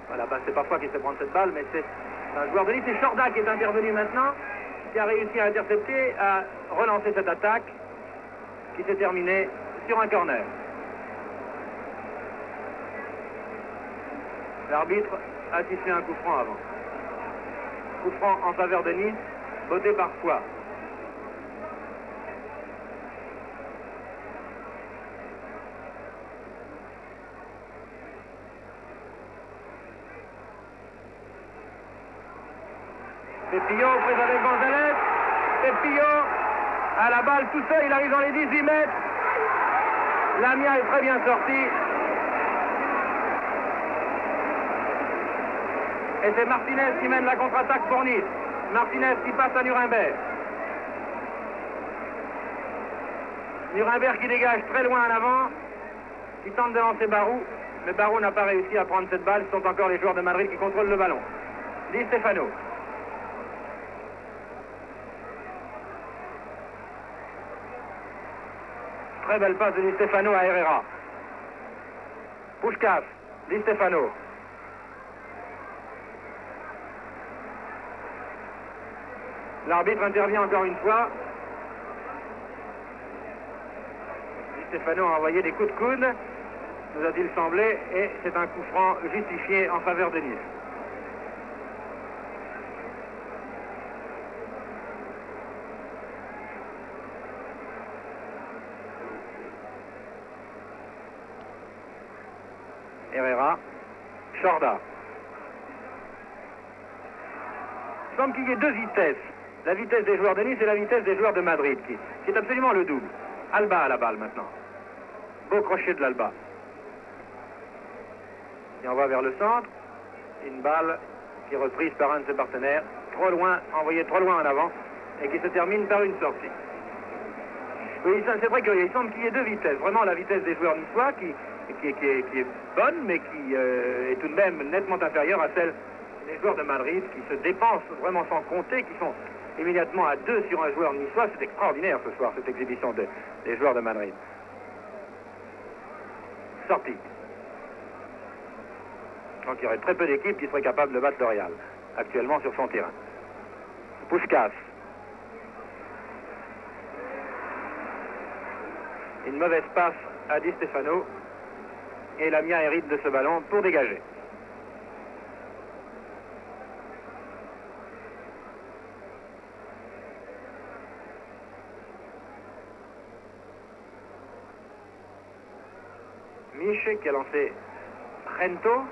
Voilà, ben c'est pas Foix qui se fait prendre cette balle, mais c'est un joueur de Nice. C'est Chorda qui est intervenu maintenant, qui a réussi à intercepter, à relancer cette attaque qui s'est terminée sur un corner. L'arbitre a sifflé un coup franc avant. Coup franc en faveur de Nice, voté par Foix. Pépillot prise avec Gonzalez. Pépillot à la balle tout seul, il arrive dans les 18 mètres. Lamia est très bien sorti. Et c'est Martinez qui mène la contre-attaque pour Nice. Martinez qui passe à Nuremberg. Nuremberg qui dégage très loin en avant, qui tente de lancer Barou, mais Barou n'a pas réussi à prendre cette balle. Ce sont encore les joueurs de Madrid qui contrôlent le ballon. Di Stefano. Très belle passe de Di Stefano à Herrera. Puskás, Di Stefano. L'arbitre intervient encore une fois. Di Stefano a envoyé des coups de coude, nous a-t-il semblé, et c'est un coup franc justifié en faveur de Nice. Herrera, Chorda. Il semble qu'il y ait deux vitesses. La vitesse des joueurs de Nice et la vitesse des joueurs de Madrid, qui est absolument le double. Alba à la balle maintenant. Beau crochet de l'Alba. Il envoie vers le centre. Une balle qui est reprise par un de ses partenaires. Trop loin, envoyée trop loin en avant. Et qui se termine par une sortie. Oui, c'est très curieux. Il semble qu'il y ait deux vitesses. Vraiment la vitesse des joueurs niçois qui est bonne, mais qui est tout de même nettement inférieure à celle des joueurs de Madrid, qui se dépensent vraiment sans compter, qui sont immédiatement à deux sur un joueur niçois. C'est extraordinaire ce soir, cette exhibition des joueurs de Madrid. Sortie. Donc il y aurait très peu d'équipes qui seraient capables de battre le Real, actuellement sur son terrain. Puskás. Une mauvaise passe à Di Stefano. Et Lamia hérite de ce ballon pour dégager. Mich qui a lancé Rento.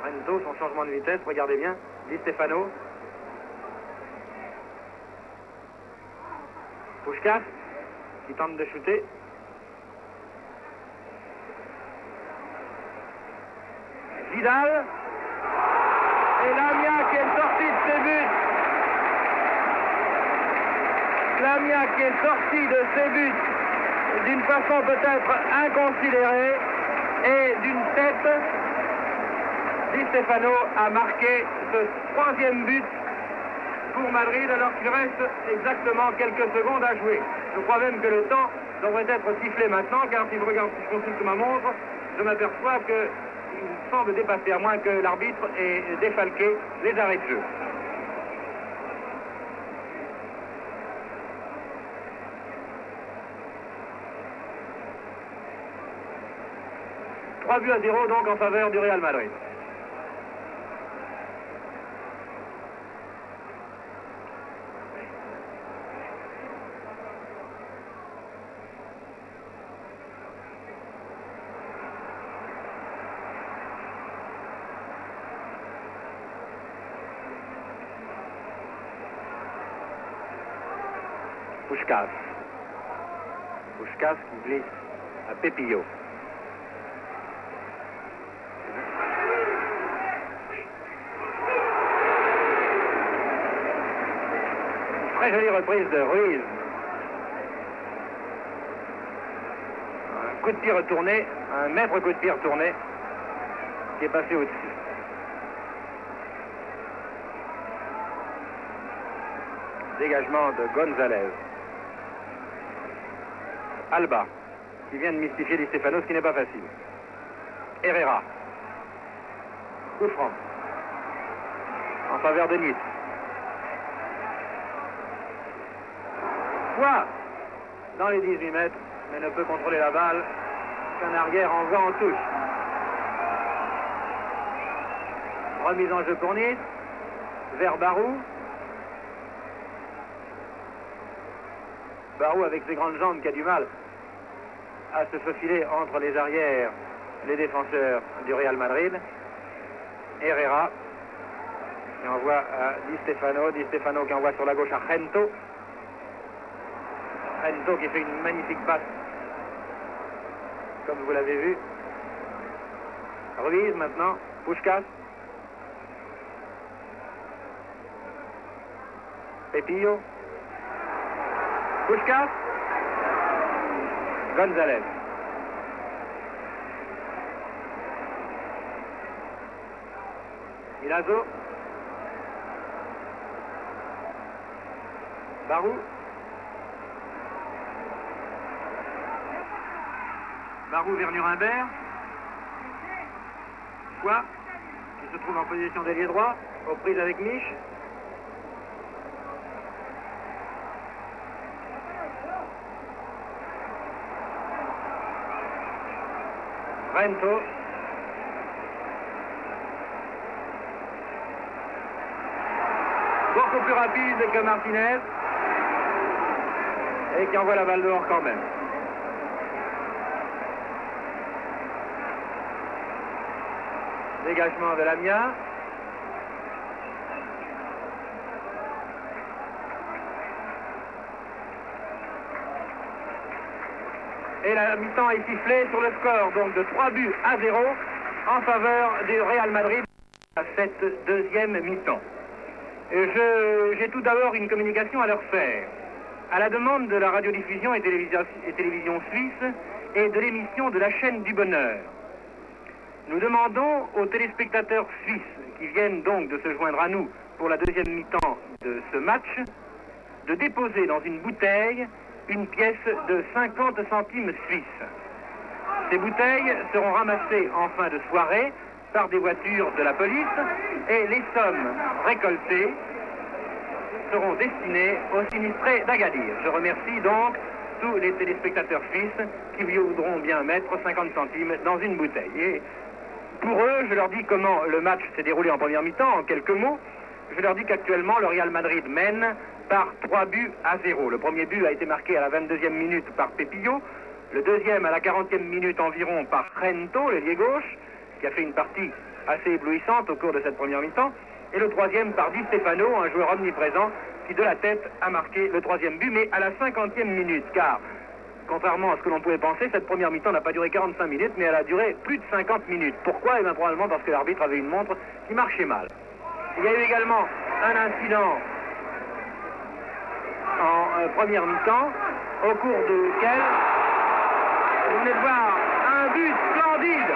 Rento, son changement de vitesse, regardez bien. Di Stefano. Puskás qui tente de shooter. Vidal. Et Lamia qui est sorti de ses buts. Lamia qui est sorti de ses buts d'une façon peut-être inconsidérée et d'une tête. Di Stefano a marqué ce troisième but pour Madrid alors qu'il reste exactement quelques secondes à jouer. Je crois même que le temps devrait être sifflé maintenant, car si je regarde, si je consulte ma montre, je m'aperçois qu'il semble dépasser, à moins que l'arbitre ait défalqué les arrêts de jeu. Trois buts à 0 donc en faveur du Real Madrid. Puskás. Puskás qui glisse à Pépillot. Très jolie reprise de Ruiz. Un coup de pied retourné, un maître coup de pied retourné qui est passé au-dessus. Dégagement de Gonzalez. Alba, qui vient de mystifier Di Stefano, ce qui n'est pas facile. Herrera. Coup franc. En faveur de Nice. Foix dans les 18 mètres, mais ne peut contrôler la balle qu'un arrière en vent en touche. Remise en jeu pour Nice. Vers Barou. Barou avec ses grandes jambes qui a du mal à se faufiler entre les arrières, les défenseurs du Real Madrid. Herrera qui envoie à Di Stefano. Di Stefano qui envoie sur la gauche à Gento. Gento qui fait une magnifique passe, comme vous l'avez vu. Ruiz maintenant. Puskás. Pepillo. Puskás. González. Milazzo. Barou. Barou vers Nuremberg. Quoi qui se trouve en position d'ailier droit, aux prises avec Mich. Gento. Beaucoup plus rapide que Martinez. Et qui envoie la balle dehors quand même. Dégagement de Lamia. Et la mi-temps est sifflée sur le score donc de 3 buts à 0 en faveur du Real Madrid à cette deuxième mi-temps. J'ai tout d'abord une communication à leur faire. À la demande de la radiodiffusion et télévision suisse et de l'émission de la chaîne du bonheur, nous demandons aux téléspectateurs suisses qui viennent donc de se joindre à nous pour la deuxième mi-temps de ce match de déposer dans une bouteille une pièce de 50 centimes suisses. Ces bouteilles seront ramassées en fin de soirée par des voitures de la police et les sommes récoltées seront destinées aux sinistrés d'Agadir. Je remercie donc tous les téléspectateurs suisses qui voudront bien mettre 50 centimes dans une bouteille. Et pour eux, je leur dis comment le match s'est déroulé en première mi-temps, en quelques mots. Je leur dis qu'actuellement, le Real Madrid mène par 3 buts à 0. Le premier but a été marqué à la 22e minute par Pepillo, le deuxième à la 40e minute environ par Gento, l'ailier gauche, qui a fait une partie assez éblouissante au cours de cette première mi-temps, et le troisième par Di Stefano, un joueur omniprésent, qui de la tête a marqué le troisième but, mais à la 50e minute, car contrairement à ce que l'on pouvait penser, cette première mi-temps n'a pas duré 45 minutes, mais elle a duré plus de 50 minutes. Pourquoi? Eh bien, probablement parce que l'arbitre avait une montre qui marchait mal. Il y a eu également un incident en première mi-temps, au cours duquel vous venez de voir un but splendide,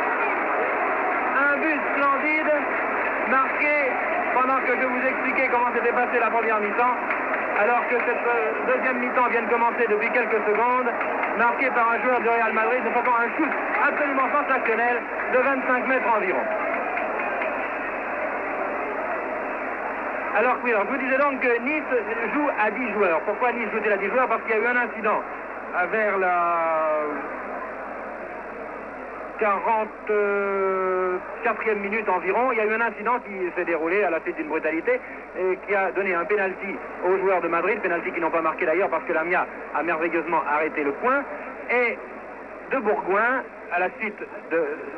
marqué pendant que je vous expliquais comment s'était passée la première mi-temps, alors que cette deuxième mi-temps vient de commencer depuis quelques secondes, marqué par un joueur du Real Madrid, de faisant un shoot absolument sensationnel de 25 mètres environ. Alors oui, alors je vous disais donc que Nice joue à 10 joueurs. Pourquoi Nice joue-t-il à 10 joueurs? Parce qu'il y a eu un incident vers la 44e minute environ. Il y a eu un incident qui s'est déroulé à la suite d'une brutalité et qui a donné un pénalty aux joueurs de Madrid, pénalty qu'ils n'ont pas marqué d'ailleurs parce que Lamia a merveilleusement arrêté le point. Et De Bourgoin, à la suite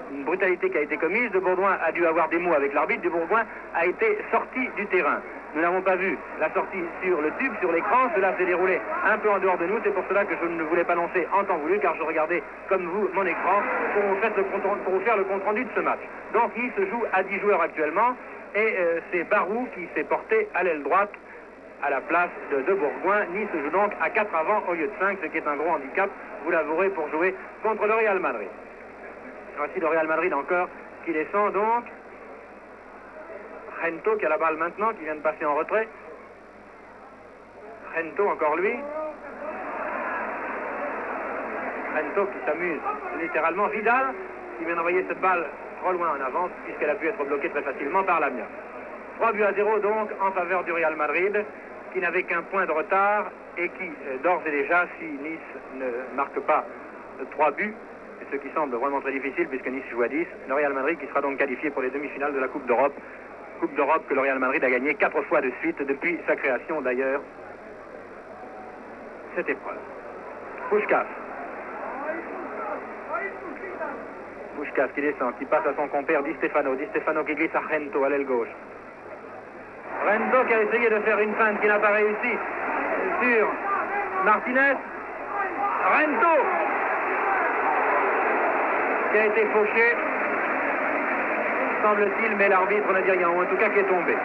d'une brutalité qui a été commise, De Bourgoin a dû avoir des mots avec l'arbitre. De Bourgoin a été sorti du terrain. Nous n'avons pas vu la sortie sur le tube, sur l'écran. Cela s'est déroulé un peu en dehors de nous. C'est pour cela que je ne voulais pas l'annoncer en temps voulu, car je regardais, comme vous, mon écran pour vous faire le compte-rendu de ce match. Donc, Nice joue à 10 joueurs actuellement. Et c'est Barou qui s'est porté à l'aile droite à la place de Bourgoin. Nice joue donc à 4 avant au lieu de 5, ce qui est un gros handicap, vous l'avouerez, pour jouer contre le Real Madrid. Voici le Real Madrid encore qui descend donc. Gento qui a la balle maintenant, qui vient de passer en retrait. Gento, encore lui. Gento qui s'amuse littéralement. Vidal qui vient d'envoyer cette balle trop loin en avance, puisqu'elle a pu être bloquée très facilement par Lamia. 3 buts à 0 donc en faveur du Real Madrid, qui n'avait qu'un point de retard et qui, d'ores et déjà, si Nice ne marque pas 3 buts, ce qui semble vraiment très difficile puisque Nice joue à 10, le Real Madrid qui sera donc qualifié pour les demi-finales de la Coupe d'Europe Coupe d'Europe que le Real Madrid a gagnée 4 fois de suite depuis sa création d'ailleurs. Cette épreuve. Puskás. Puskás qui descend, qui passe à son compère Di Stefano. Di Stefano qui glisse à Rento à l'aile gauche. Rento qui a essayé de faire une feinte qui n'a pas réussi sur Martinez. Rento qui a été fauché, semble-t-il, mais l'arbitre ne dit rien, ou en tout cas qui est tombé.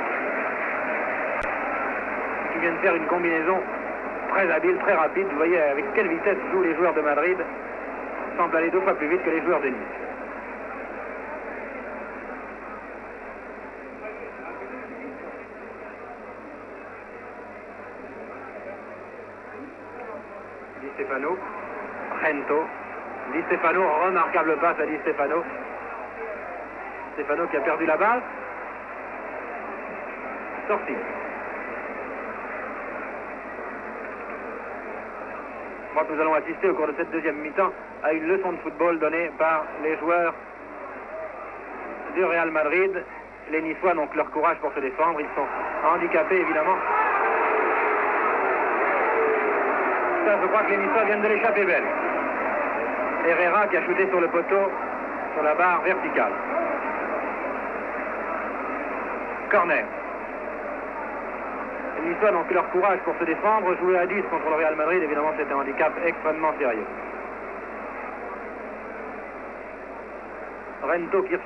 Qui vient de faire une combinaison très habile, très rapide. Vous voyez avec quelle vitesse jouent les joueurs de Madrid. Ils semblent aller 2 fois plus vite que les joueurs de Nice. Di Stefano, Rento. Di Stefano, remarquable passe à Di Stefano. Stefano qui a perdu la balle. Sorti. Je crois que nous allons assister au cours de cette deuxième mi-temps à une leçon de football donnée par les joueurs du Real Madrid. Les Niçois n'ont que leur courage pour se défendre. Ils sont handicapés évidemment. Ça, je crois que les Niçois viennent de l'échapper belle. Herrera qui a shooté sur le poteau, sur la barre verticale. Corner. Les Niçois n'ont que leur courage pour se défendre. Jouer à 10 contre le Real Madrid, évidemment, c'est un handicap extrêmement sérieux. Rento tire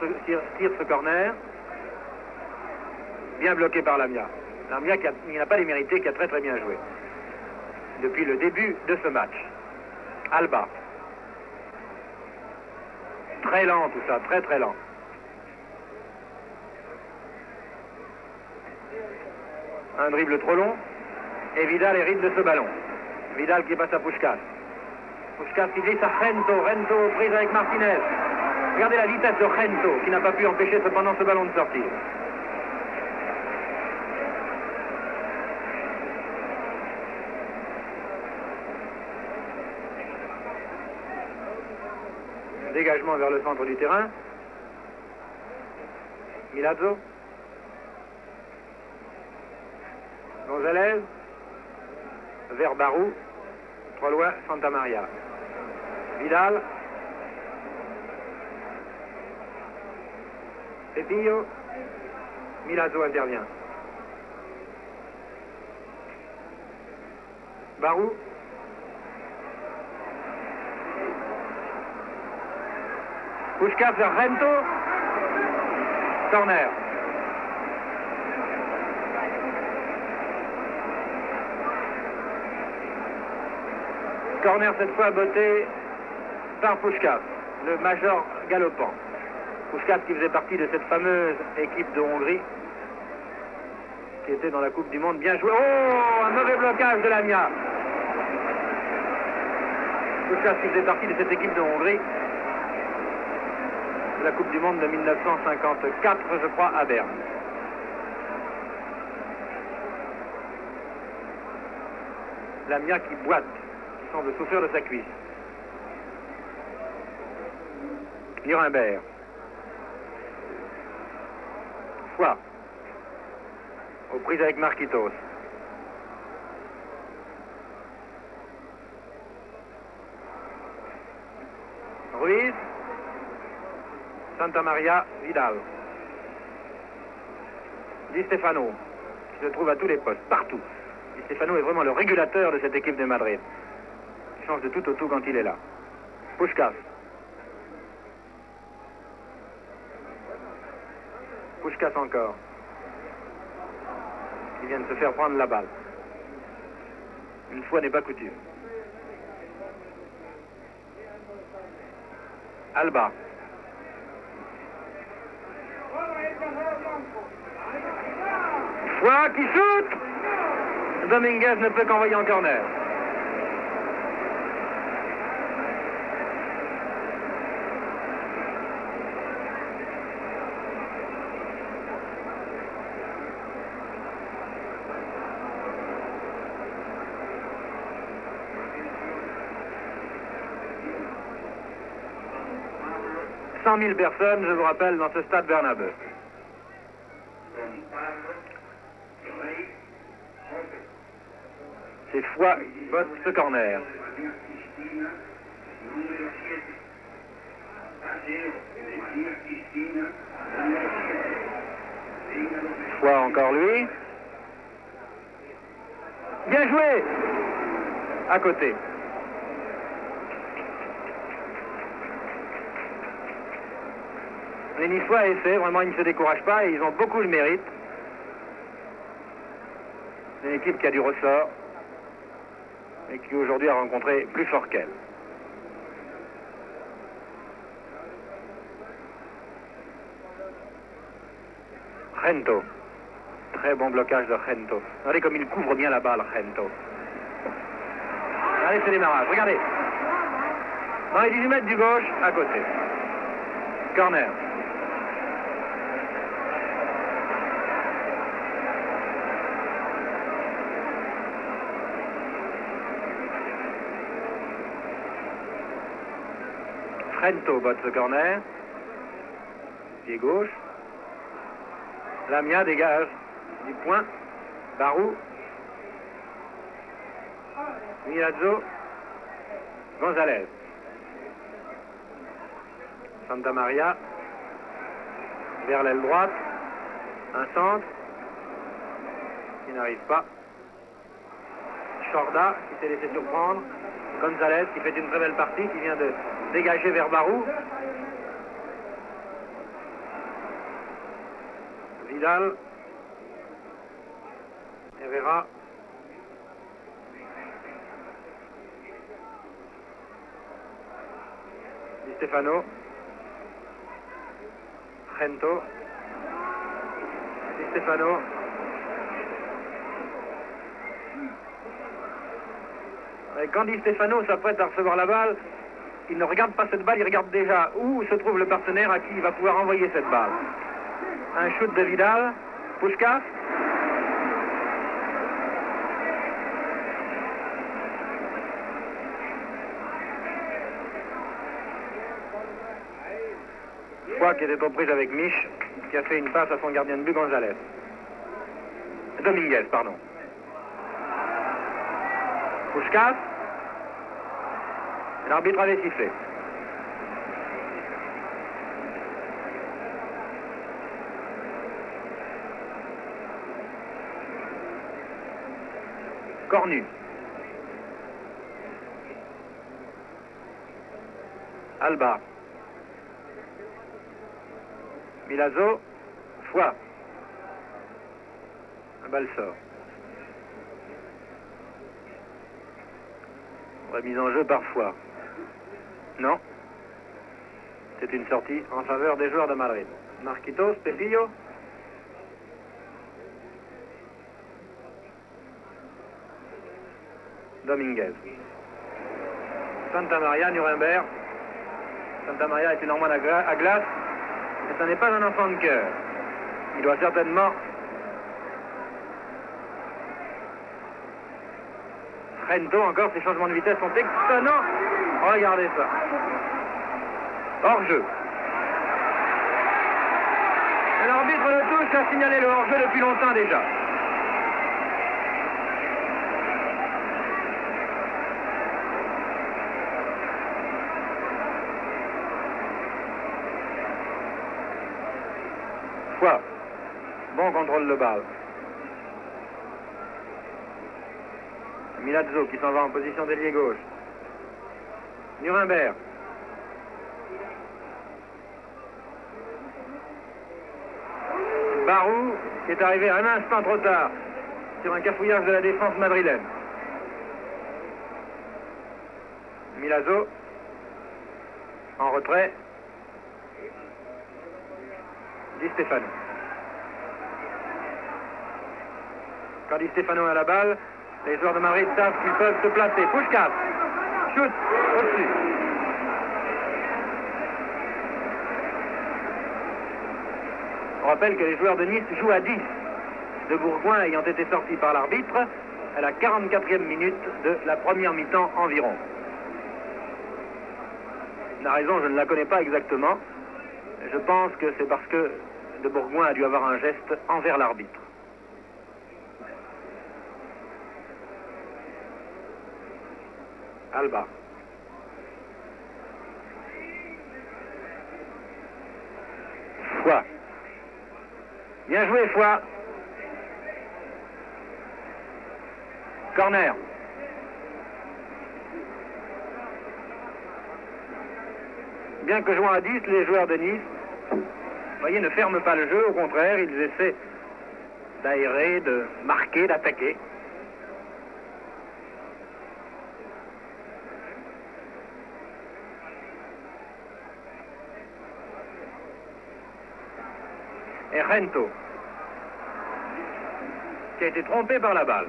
ce corner. Bien bloqué par Lamia. Lamia qui n'a pas démérité, qui a très très bien joué. Depuis le début de ce match. Alba. Très lent tout ça, très très lent. Un dribble trop long. Et Vidal hérite de ce ballon. Vidal qui passe à Puskás. Puskás qui glisse à Rento. Rento aux prises avec Martinez. Regardez la vitesse de Rento qui n'a pas pu empêcher cependant ce ballon de sortir. Dégagement vers le centre du terrain. Milazzo. González. Vers Barou. Trop loin, Santa Maria. Vidal. Pepillo. Milazzo intervient. Barou. Puskás vers Rento. Corner. Corner cette fois botté par Puskás, le major galopant. Puskás qui faisait partie de cette fameuse équipe de Hongrie qui était dans la Coupe du Monde. Bien joué. Oh, un mauvais blocage de Lamia. Puskás qui faisait partie de cette équipe de Hongrie. La Coupe du Monde de 1954, je crois, à Berne. Lamia qui boite, qui semble souffrir de sa cuisse. Nuremberg. Foy. Aux prises avec Marquitos. Ruiz. Santa Maria, Vidal. Di Stefano, qui se trouve à tous les postes, partout. Di Stefano est vraiment le régulateur de cette équipe de Madrid. Il change de tout au tout quand il est là. Puskás. Puskás encore. Il vient de se faire prendre la balle. Une fois n'est pas coutume. Alba. Foy qui shoot. Dominguez ne peut qu'envoyer en corner. « 100 000 personnes, je vous rappelle, dans ce stade Bernabeu. C'est Foix qui botte ce corner. Foix encore lui. Bien joué. À côté. Les Niçois essaient, vraiment ils ne se découragent pas et ils ont beaucoup le mérite. C'est une équipe qui a du ressort et qui aujourd'hui a rencontré plus fort qu'elle. Gento. Très bon blocage de Gento. Regardez comme il couvre bien la balle, Gento. Allez, c'est démarrage. Regardez. Dans les 18 mètres du gauche, à côté. Corner. Gento botte ce corner. Pied gauche. Lamia dégage du point. Barou. Milazzo. Gonzalez. Santa Maria. Vers l'aile droite. Un centre. Qui n'arrive pas. Chorda qui s'est laissé surprendre. Gonzalez qui fait une très belle partie, qui vient de dégager vers Barou. Vidal. Herrera. Di Stefano. Gento. Di Stefano. Et quand Di Stefano s'apprête à recevoir la balle, il ne regarde pas cette balle, il regarde déjà où se trouve le partenaire à qui il va pouvoir envoyer cette balle. Un shoot de Vidal. Puskás. Foix qui était aux prises avec Mich, qui a fait une passe à son gardien de but Gonzalez. Dominguez, pardon. Puskás. L'arbitre avait sifflé. Cornu. Alba. Milazzo. Foix. La balle sort. Remise en jeu par Foix. Non. C'est une sortie en faveur des joueurs de Madrid. Marquitos, Pepillo. Dominguez. Santa Maria, Nuremberg. Santa Maria est une hormone à glace, mais ce n'est pas un enfant de cœur. Il doit certainement... Gento, encore, ses changements de vitesse sont étonnants. Regardez ça. Hors-jeu. L'arbitre de touche a signalé le hors-jeu depuis longtemps déjà. Foix. Bon contrôle de balle. Milazzo qui s'en va en position d'ailier gauche. Nuremberg. Barou qui est arrivé un instant trop tard sur un cafouillage de la défense madrilène. Milazzo en retrait. Di Stefano. Quand Di Stefano a la balle, les joueurs de Madrid savent qu'ils peuvent se placer. Puskás. Shoot au-dessus. On rappelle que les joueurs de Nice jouent à 10. De Bourgoin ayant été sortis par l'arbitre à la 44e minute de la première mi-temps environ. La raison, je ne la connais pas exactement. Je pense que c'est parce que De Bourgoin a dû avoir un geste envers l'arbitre. Alba. Foix. Bien joué, Foix. Corner. Bien que jouant à 10, les joueurs de Nice, vous voyez, ne ferment pas le jeu. Au contraire, ils essaient d'aérer, de marquer, d'attaquer. Et Rento, qui a été trompé par la balle.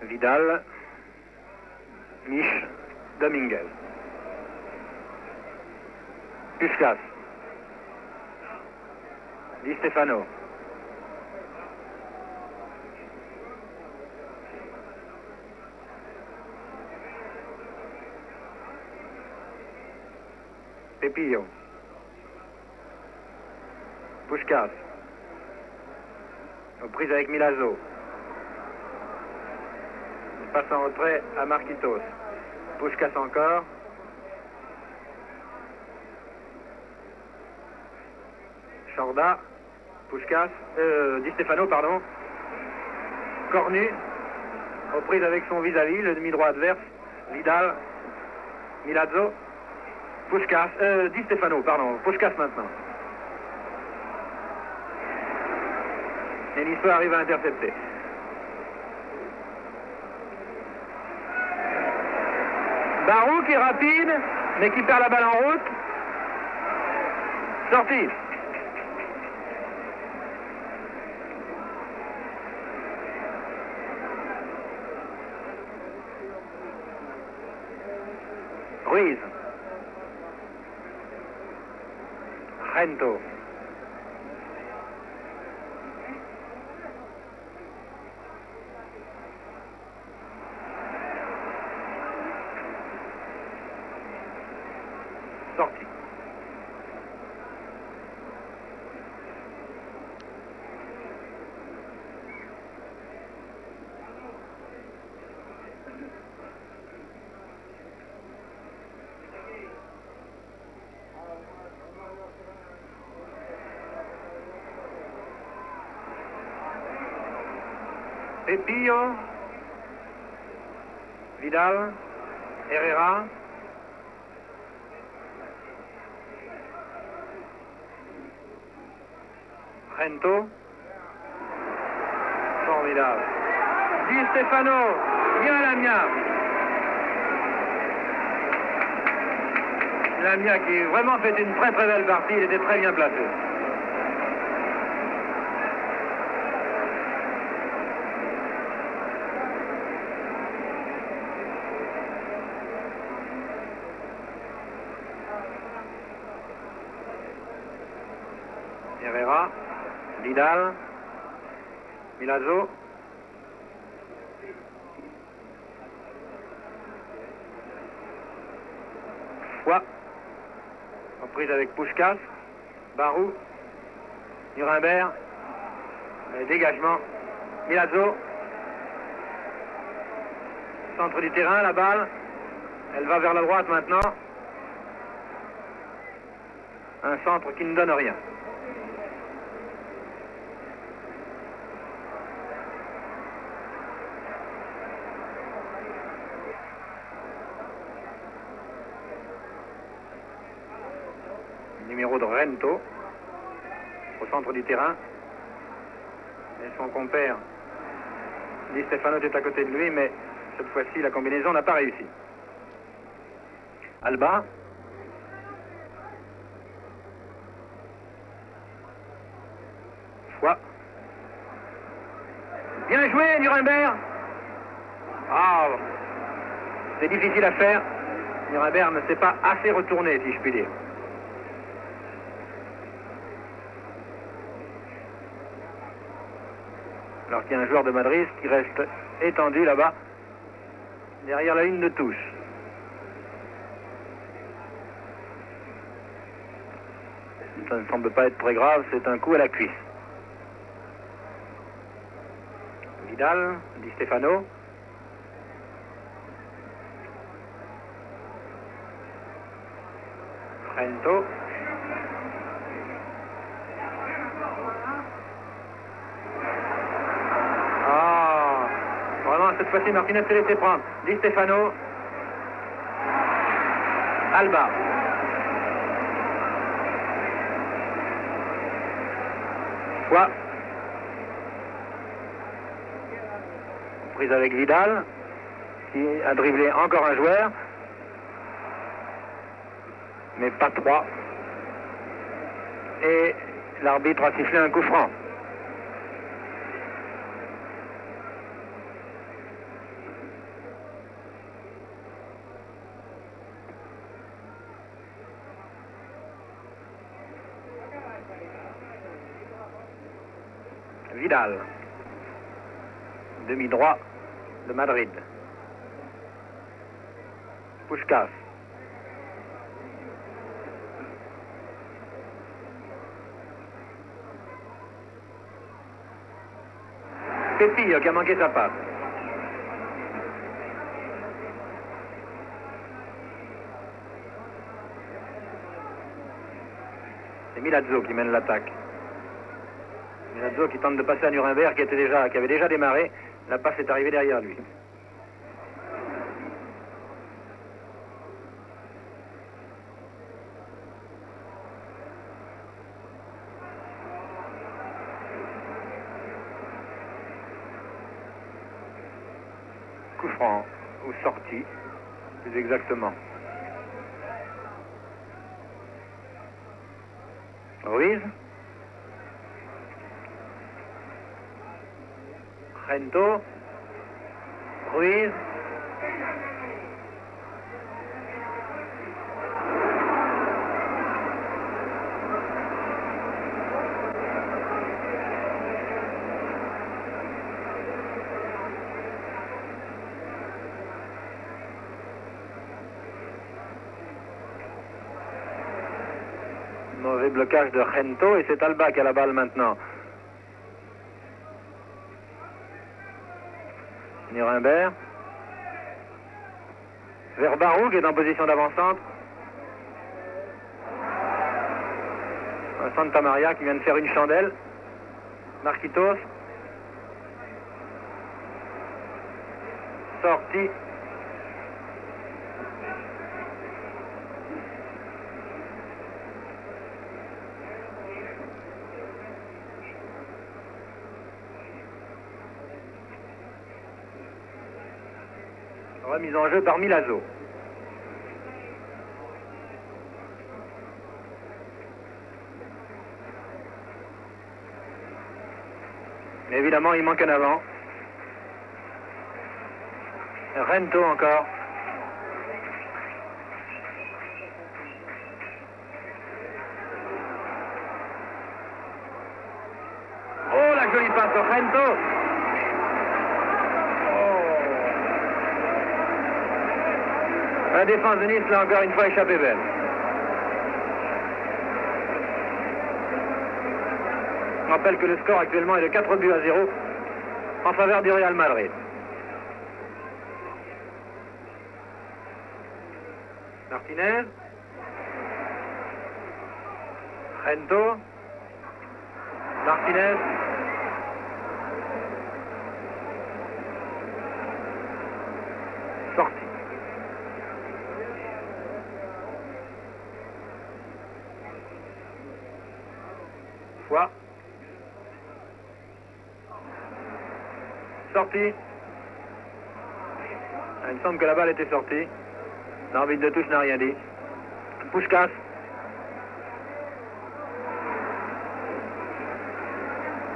Vidal, Mich, Dominguez. Puskás, Di Stefano. Pepillo. Puskás. Aux prises avec Milazzo. Il passe en retrait à Marquitos. Puskás encore. Chorda. Puskás. Di Stefano, pardon. Cornu. Aux prises avec son vis-à-vis, le demi-droit adverse. Vidal. Milazzo. Puskás, Di Stefano, pardon, Puskás maintenant. Et Nice arrive à intercepter. Barou qui est rapide, mais qui perd la balle en route. Sortie. Ruiz. Rento. Sortie. Pepillo, Vidal, Herrera, Rento, formidable. Di Stefano, bien Lamia. Lamia qui vraiment fait une très très belle partie, il était très bien placé. Herrera, Vidal, Milazzo, Foix, reprise avec Puskás, Barou, Nuremberg, dégagement, Milazzo, centre du terrain, la balle, elle va vers la droite maintenant, un centre qui ne donne rien. Numéro de Rento au centre du terrain et son compère Di Stefano est à côté de lui, mais cette fois-ci la combinaison n'a pas réussi. Alba, Foix, bien joué Nuremberg. Ah, c'est difficile à faire. Nuremberg ne s'est pas assez retourné, si je puis dire. Alors qu'il y a un joueur de Madrid qui reste étendu là-bas, derrière la ligne de touche. ça ne semble pas être très grave, c'est un coup à la cuisse. Vidal, Di Stefano. Rento. Ah, vraiment, cette fois-ci, Martinez s'est laissé prendre. Di Stefano. Alba. Foix. Prise avec Vidal, qui a dribblé encore un joueur, mais pas trois. Et l'arbitre a sifflé un coup franc. Vidal, demi-droit de Madrid. Puskás. Pepillo qui a manqué sa passe. C'est Milazzo qui mène l'attaque. Milazzo qui tente de passer à Nuremberg qui avait déjà démarré. La passe est arrivée derrière lui. Coup franc ou sortie, plus exactement. Ruiz. Rento. Ruiz. Mauvais blocage de Rento et c'est Alba qui a la balle maintenant. Nuremberg. Vers Barou qui est en position d'avant-centre. Santa Maria qui vient de faire une chandelle. Marquitos. Sortie. Remise en jeu par Milazzo. Évidemment, il manque un avant. Rento encore. Oh, la jolie passe de Rento. La défense de Nice l'a encore une fois échappé belle. Je rappelle que le score actuellement est de 4-0 en faveur du Real Madrid. Martinez. Rento. Martinez. Sortie. Foix. Sortie. Il me semble que la balle était sortie. L'arbitre de touche n'a rien dit. Puskás.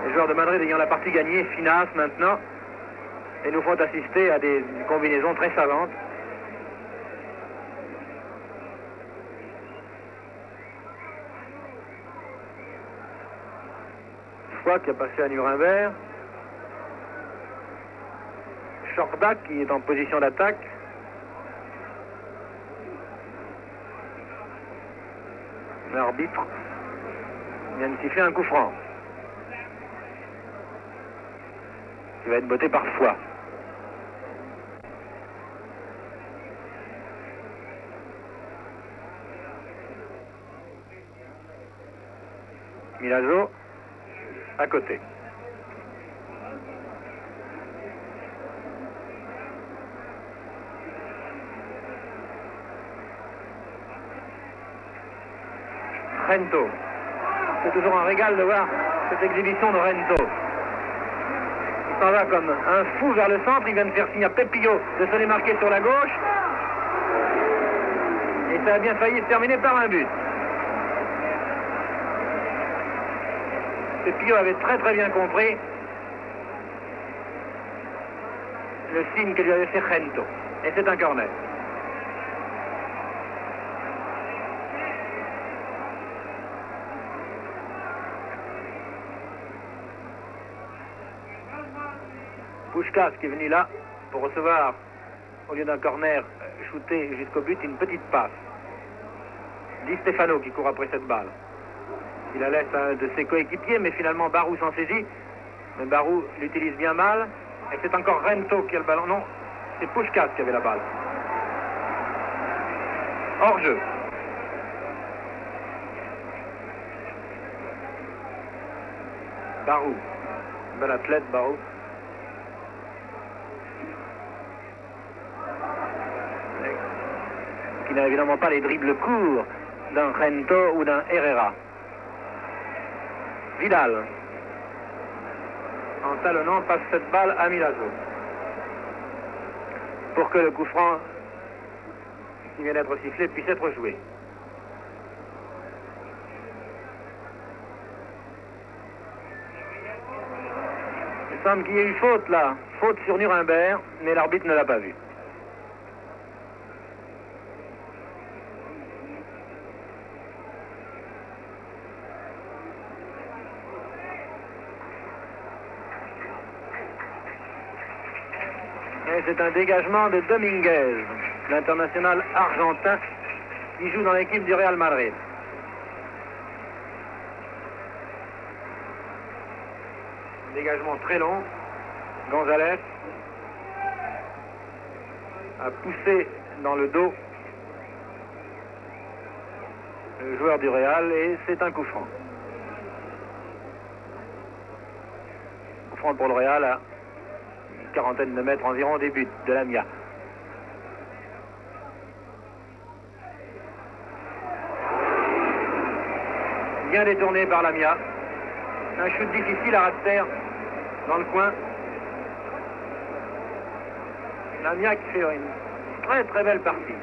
Les joueurs de Madrid ayant la partie gagnée financent maintenant et nous font assister à des combinaisons très savantes. Foix qui a passé à Nuremberg. Chordak qui est en position d'attaque. L'arbitre Il vient de siffler un coup franc. Qui va être botté par Foix. Milazzo à côté. Rento. C'est toujours un régal de voir cette exhibition de Rento. Il s'en va comme un fou vers le centre. Il vient de faire signe à Pepillo de se démarquer sur la gauche. Et ça a bien failli se terminer par un but. Pepillo avait très bien compris le signe que lui avait fait Rento. Et c'est un corner. Puskás qui est venu là pour recevoir, au lieu d'un corner shooté jusqu'au but, une petite passe. Di Stefano qui court après cette balle. Il la laisse à un de ses coéquipiers, mais finalement Barou s'en saisit. Mais Barou l'utilise bien mal. Et c'est encore Rento qui a le ballon. Non, c'est Puskás qui avait la balle. Hors jeu. Barou. Bel athlète, Barou. Qui n'a évidemment pas les dribbles courts d'un Rento ou d'un Herrera. Vidal, en talonnant, passe cette balle à Milazzo. Pour que le coup franc qui vient d'être sifflé puisse être joué. Il semble qu'il y ait eu faute là. Faute sur Nuremberg, mais l'arbitre ne l'a pas vu. C'est un dégagement de Dominguez, l'international argentin qui joue dans l'équipe du Real Madrid. Un dégagement très long. González a poussé dans le dos le joueur du Real et c'est un coup franc. Coup franc pour le Real à quarantaine de mètres environ des buts de Lamia. Bien détourné par Lamia. Un shoot difficile à ras de terre dans le coin. Lamia qui fait une très belle partie.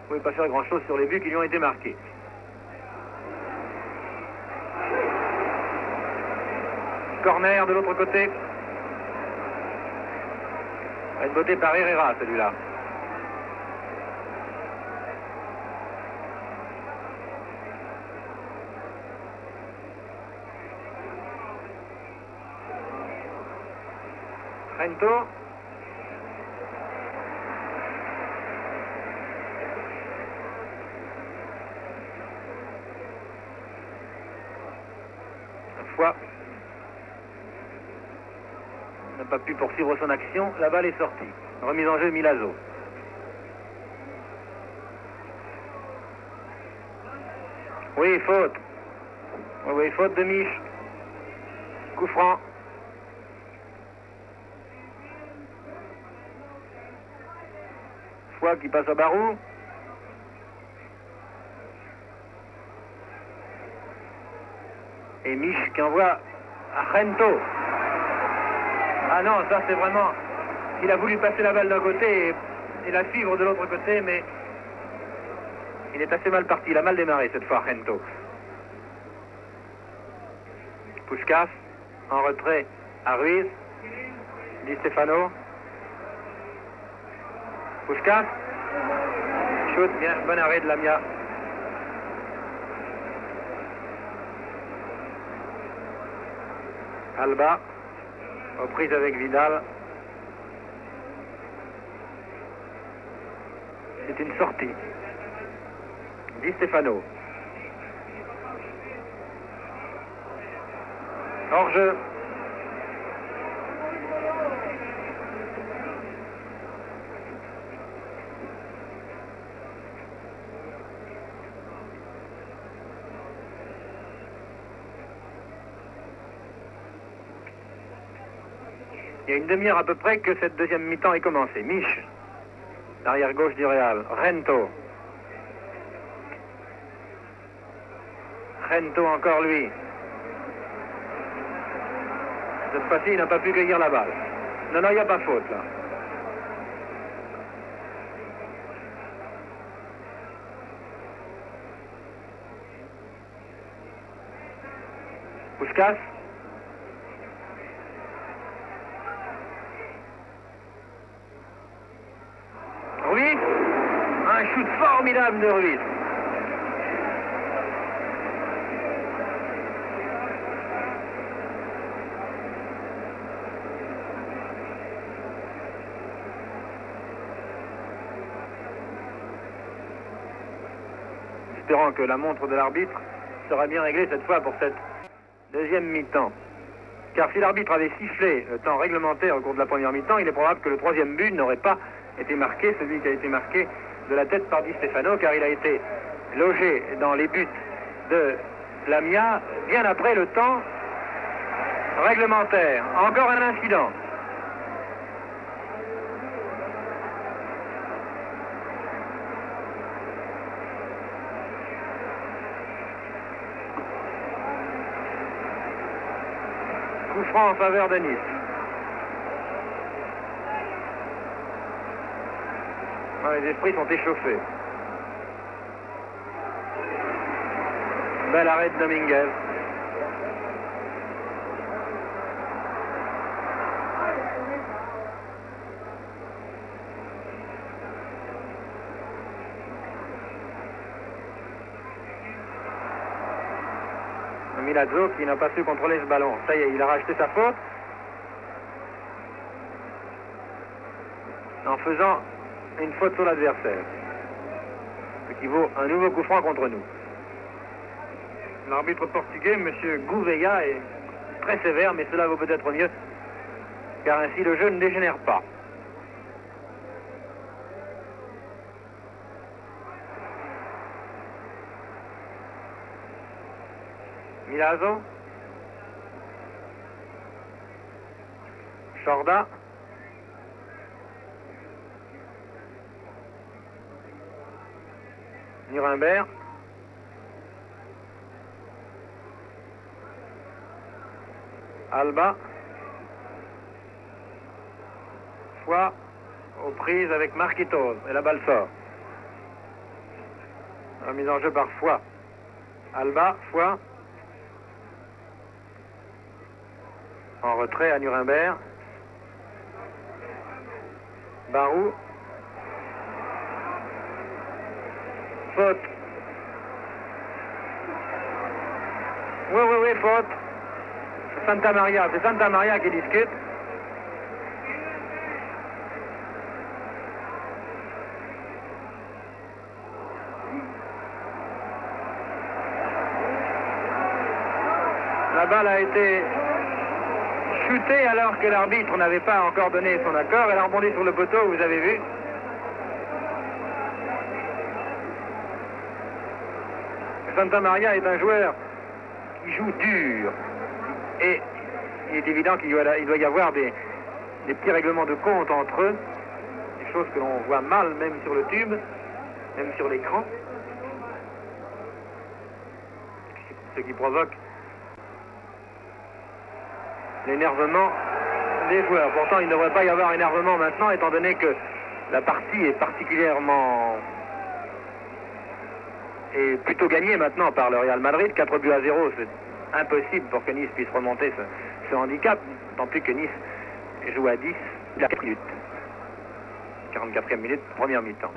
Vous ne pouvez pas faire grand chose sur les buts qui lui ont été marqués. Corner de l'autre côté. Va être botté par Herrera, celui-là. Rento. Foix n'a pas pu poursuivre son action. La balle est sortie. Remise en jeu Milazzo. Oui, faute. Oui, faute de Mich. Coup franc. Foix qui passe à Barou. Et Mich qui envoie à Rento. Ah non, ça c'est vraiment... Il a voulu passer la balle d'un côté et la suivre de l'autre côté, mais il est assez mal parti. Il a mal démarré cette fois, Rento. Puskás en retrait à Ruiz. Di Stefano. Puskás. Shoot, bien, bon arrêt de Lamia. Alba, aux prises avec Vidal. C'est une sortie. Di Stefano. Hors-jeu. Il y a une demi-heure à peu près que cette deuxième mi-temps est commencée. Mich, l'arrière gauche du Real. Rento. Rento encore lui. Cette fois-ci, il n'a pas pu cueillir la balle. Non, il n'y a pas faute là. Puskás. Ruiz. Un shoot formidable de Ruiz. Espérant que la montre de l'arbitre sera bien réglée cette fois pour cette deuxième mi-temps. Car si l'arbitre avait sifflé le temps réglementaire au cours de la première mi-temps, il est probable que le troisième but n'aurait pas été marqué, celui qui a été marqué de la tête par Di Stefano, car il a été logé dans les buts de Lamia bien après le temps réglementaire. Encore un incident. Coup franc en faveur de Nice. Les esprits sont échauffés. Bel arrêt de Dominguez. Milazzo qui n'a pas su contrôler ce ballon. Ça y est, il a racheté sa faute en faisant une faute sur l'adversaire, ce qui vaut un nouveau coup franc contre nous. L'arbitre portugais, M. Gouveia, est très sévère, mais cela vaut peut-être mieux, car ainsi le jeu ne dégénère pas. Milazzo. Chorda. Nuremberg. Alba. Foy aux prises avec Marquitos et la balle sort. La mise en jeu par Foy. Alba, Foy. En retrait à Nuremberg. Barou. Faute. Oui, faute. C'est Santa Maria qui discute. La balle a été chutée alors que l'arbitre n'avait pas encore donné son accord. Elle a rebondi sur le poteau, vous avez vu. Santa Maria est un joueur qui joue dur. Et il est évident qu'il doit y avoir des petits règlements de compte entre eux. Des choses que l'on voit mal même sur le tube, même sur l'écran. Ce qui provoque l'énervement des joueurs. Pourtant, il ne devrait pas y avoir énervement maintenant, étant donné que la partie est particulièrement et plutôt gagnée maintenant par le Real Madrid. 4-0, c'est impossible pour que Nice puisse remonter ce handicap, tant plus que Nice joue à 10, il a 4 minutes. 44e minute, première mi-temps.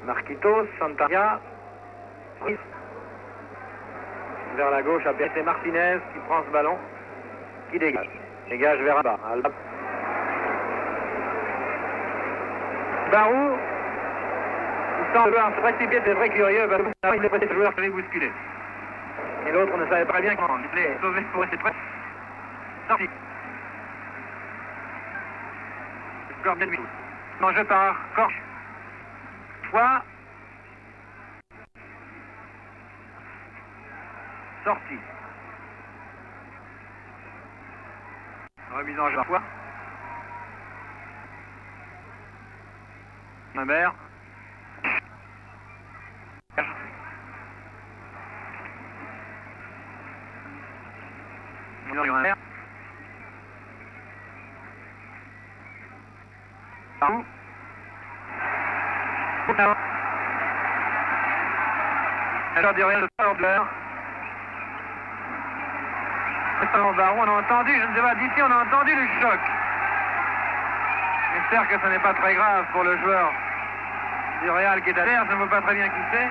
Marquitos, Santaria, vers la gauche, c'est Martinez qui prend ce ballon, qui dégage. Dégage vers Alba. Barou, il semble vouloir se précipiter, c'est très curieux, parce que il est pressé, le joueur se fait bousculer. Et l'autre ne savait pas bien comment. Il est sauvé pour rester prêt. Sorti. Le score bien de tout. Mangé par Korch. Fois. Sorti. Remise en jeu par fois. Lambert. Lambert. Barou. Alors du Real de Pordler. Barou, on a entendu, je ne sais pas, d'ici on a entendu le choc. J'espère que ce n'est pas très grave pour le joueur du Real qui est à terre, je ne vois pas très bien qui c'est.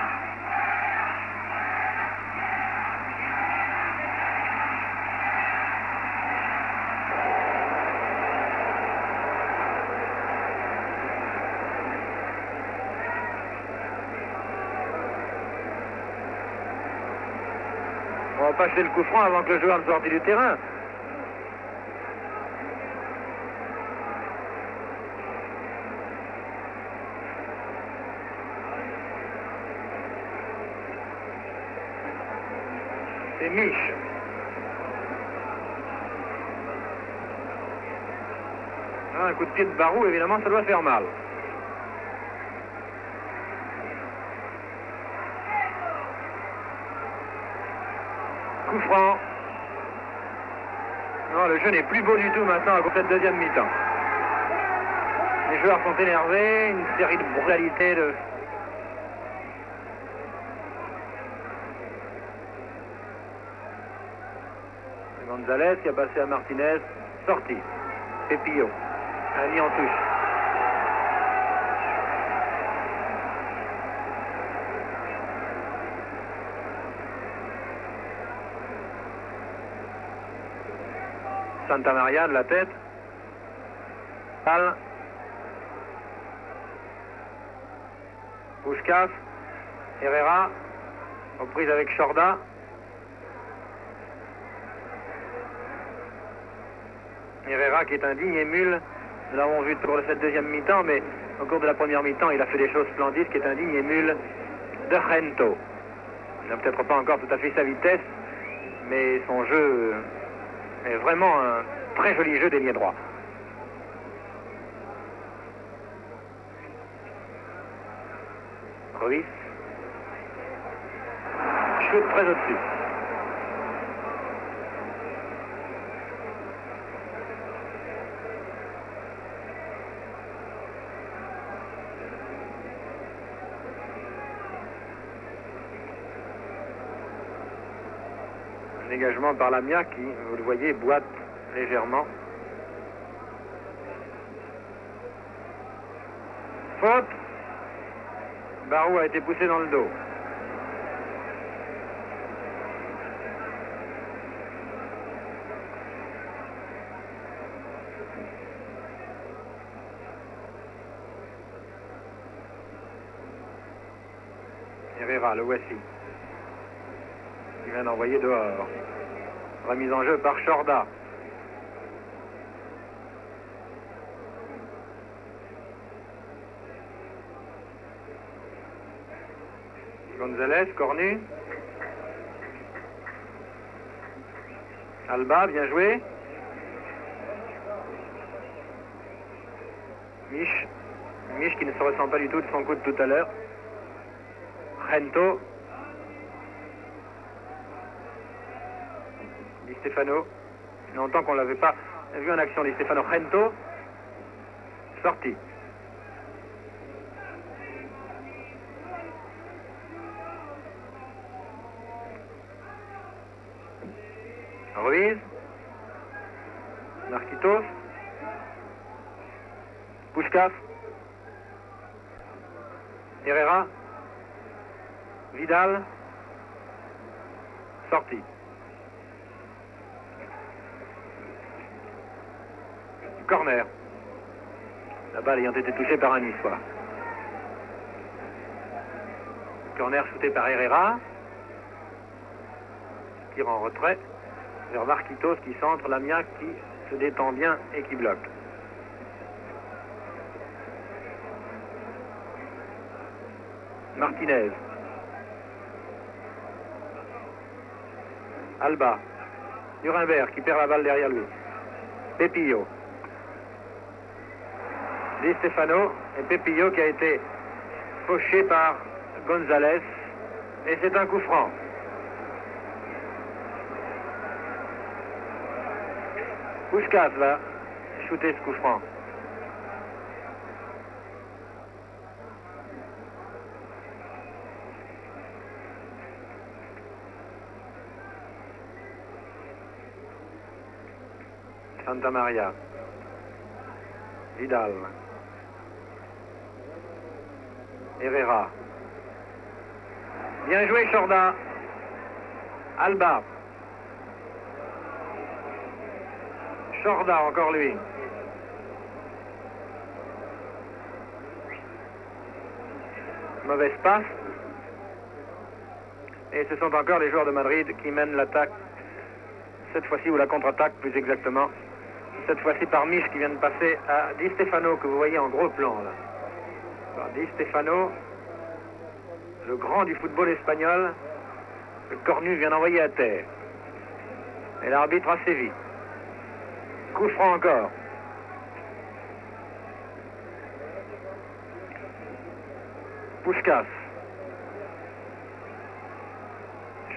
On va pas jeter le coup franc avant que le joueur ne sorte du terrain. C'est Mich. Un coup de pied de Barou, évidemment, ça doit faire mal. Coup franc. Non, le jeu n'est plus beau du tout maintenant à cette deuxième mi-temps. Les joueurs sont énervés, une série de brutalités de... Gonzalez qui a passé à Martinez, sorti. Pepillo a mis en touche. Santa Maria de la tête. Al. Puskás. Herrera. Reprise avec Chorda. Herrera qui est un digne émule. Nous l'avons vu pour cette deuxième mi-temps, mais au cours de la première mi-temps, il a fait des choses splendides, qui est un digne émule de Gento. Il n'a peut-être pas encore tout à fait sa vitesse, mais son jeu est vraiment un très joli jeu d'ailier droit. Ruiz. Chute très au-dessus. Dégagement par Lamia qui, vous le voyez, boite légèrement. Faute. Barou a été poussé dans le dos. Herrera, le voici. Il vient d'envoyer dehors. Remise en jeu par Chorda. Gonzalez, cornu. Alba, bien joué. Mich qui ne se ressent pas du tout de son coup de tout à l'heure. Gento. Di Stefano. Longtemps qu'on ne l'avait pas vu en action. Di Stefano. Gento. Sorti. Ruiz. Marquitos. Puskás. Herrera. Vidal. Sorti. Corner. La balle ayant été touchée par un Niçois. Corner shooté par Herrera, qui en retrait vers Marquitos qui centre, Lamia qui se détend bien et qui bloque. Martinez. Alba. Nuremberg qui perd la balle derrière lui. Pepillo. Di Stefano et Pepillo qui a été fauché par Gonzalez. Et c'est un coup franc. Puskás va shooter ce coup franc. Santa Maria. Vidal. Herrera. Bien joué, Chorda. Alba. Chorda, encore lui. Mauvaise passe. Et ce sont encore les joueurs de Madrid qui mènent l'attaque. Cette fois-ci, ou la contre-attaque plus exactement. Cette fois-ci par Mich qui vient de passer à Di Stefano, que vous voyez en gros plan là. Alors, Di Stefano, le grand du football espagnol, le cornu vient d'envoyer à terre. Et l'arbitre a sévi. Coup franc encore. Puskás.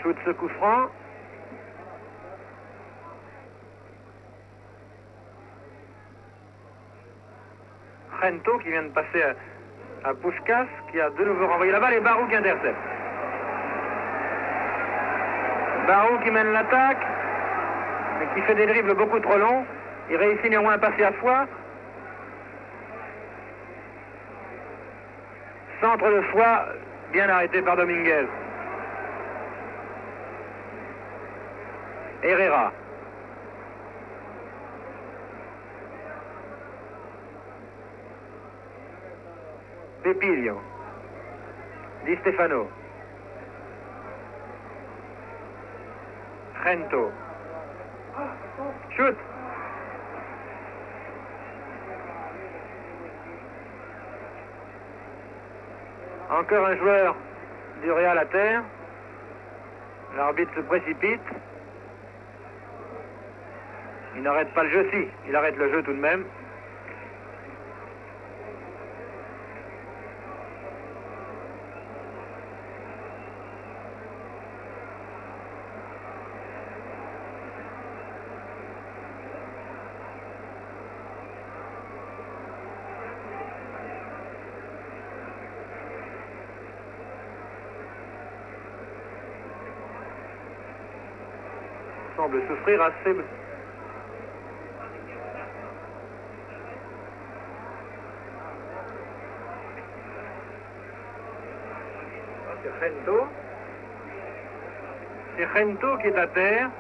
Shoot ce coup franc. Rento qui vient de passer à Puskás, qui a de nouveau renvoyé la balle, et Barou qui intercepte. Barou qui mène l'attaque, mais qui fait des dribbles beaucoup trop longs. Il réussit néanmoins à passer à Foix. Centre de Foix, bien arrêté par Dominguez. Herrera. Pepillo. Di Stefano. Rento. Shoot. Encore un joueur du Real à terre. L'arbitre se précipite. Il n'arrête pas le jeu, si. Il arrête le jeu tout de même. Semble souffrir assez. C'est Rento. C'est Rento qui est à terre.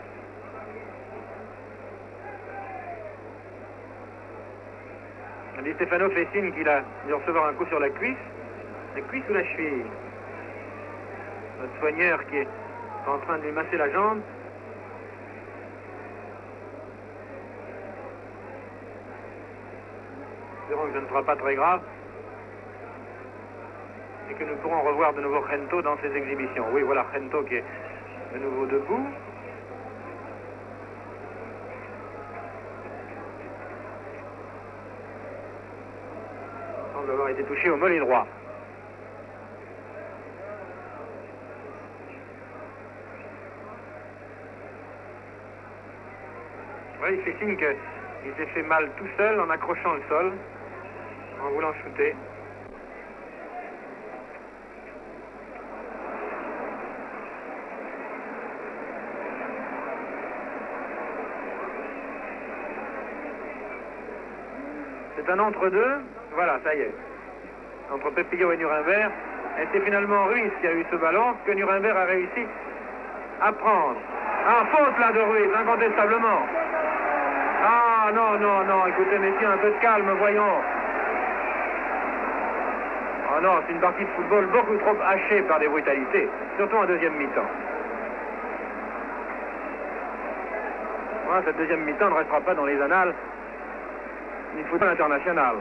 Di Stefano fait signe qu'il a dû recevoir un coup sur la cuisse ou la cheville. Notre soigneur qui est en train de lui masser la jambe. Espérons que ce ne sera pas très grave et que nous pourrons revoir de nouveau Rento dans ses exhibitions. Oui, voilà Rento qui est de nouveau debout. Il semble avoir été touché au mollet droit. Oui, il fait signe qu'il s'est fait mal tout seul en accrochant le sol, en voulant shooter. C'est un entre-deux, voilà, ça y est, entre Pepillo et Nuremberg. Et c'est finalement Ruiz qui a eu ce ballon que Nuremberg a réussi à prendre. Ah, faute là de Ruiz, incontestablement. Ah, non, écoutez, messieurs, un peu de calme, voyons. Oh non, c'est une partie de football beaucoup trop hachée par des brutalités, surtout en deuxième mi-temps. Voilà, cette deuxième mi-temps ne restera pas dans les annales du football international.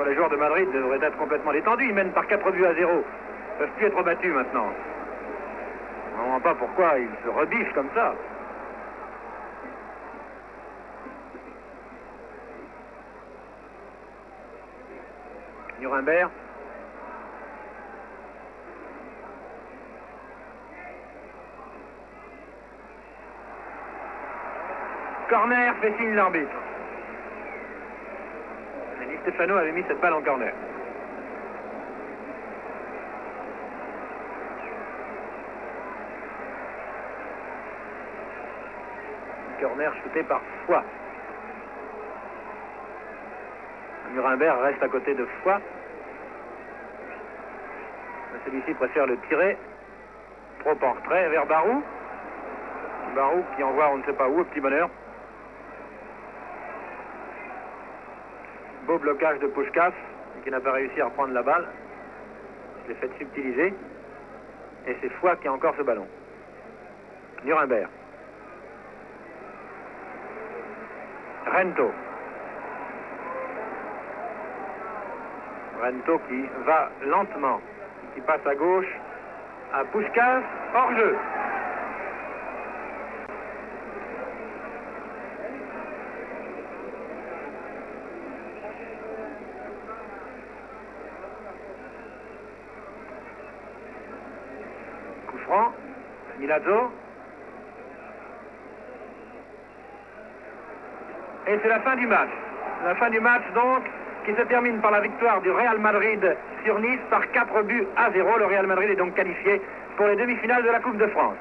Les joueurs de Madrid devraient être complètement détendus. Ils mènent par 4 buts à 0. Ils ne peuvent plus être battus maintenant. On ne comprend pas pourquoi ils se rebiffent comme ça. Nuremberg. Corner, fait signe l'arbitre. Di Stefano avait mis cette balle en corner. Corner shooté par Foy. Nuremberg reste à côté de Foy. Celui-ci préfère le tirer. Trop en retrait vers Barou. Barou qui envoie on ne sait pas où, au petit bonheur. Beau blocage de Puskás, qui n'a pas réussi à reprendre la balle. Je l'ai fait subtiliser. Et c'est Foy qui a encore ce ballon. Nuremberg. Rento. Rento qui va lentement, qui passe à gauche à Puskás, hors jeu. Coup franc, Milazzo. Et c'est la fin du match. La fin du match donc, qui se termine par la victoire du Real Madrid sur Nice par 4 buts à 0. Le Real Madrid est donc qualifié pour les demi-finales de la Coupe de France.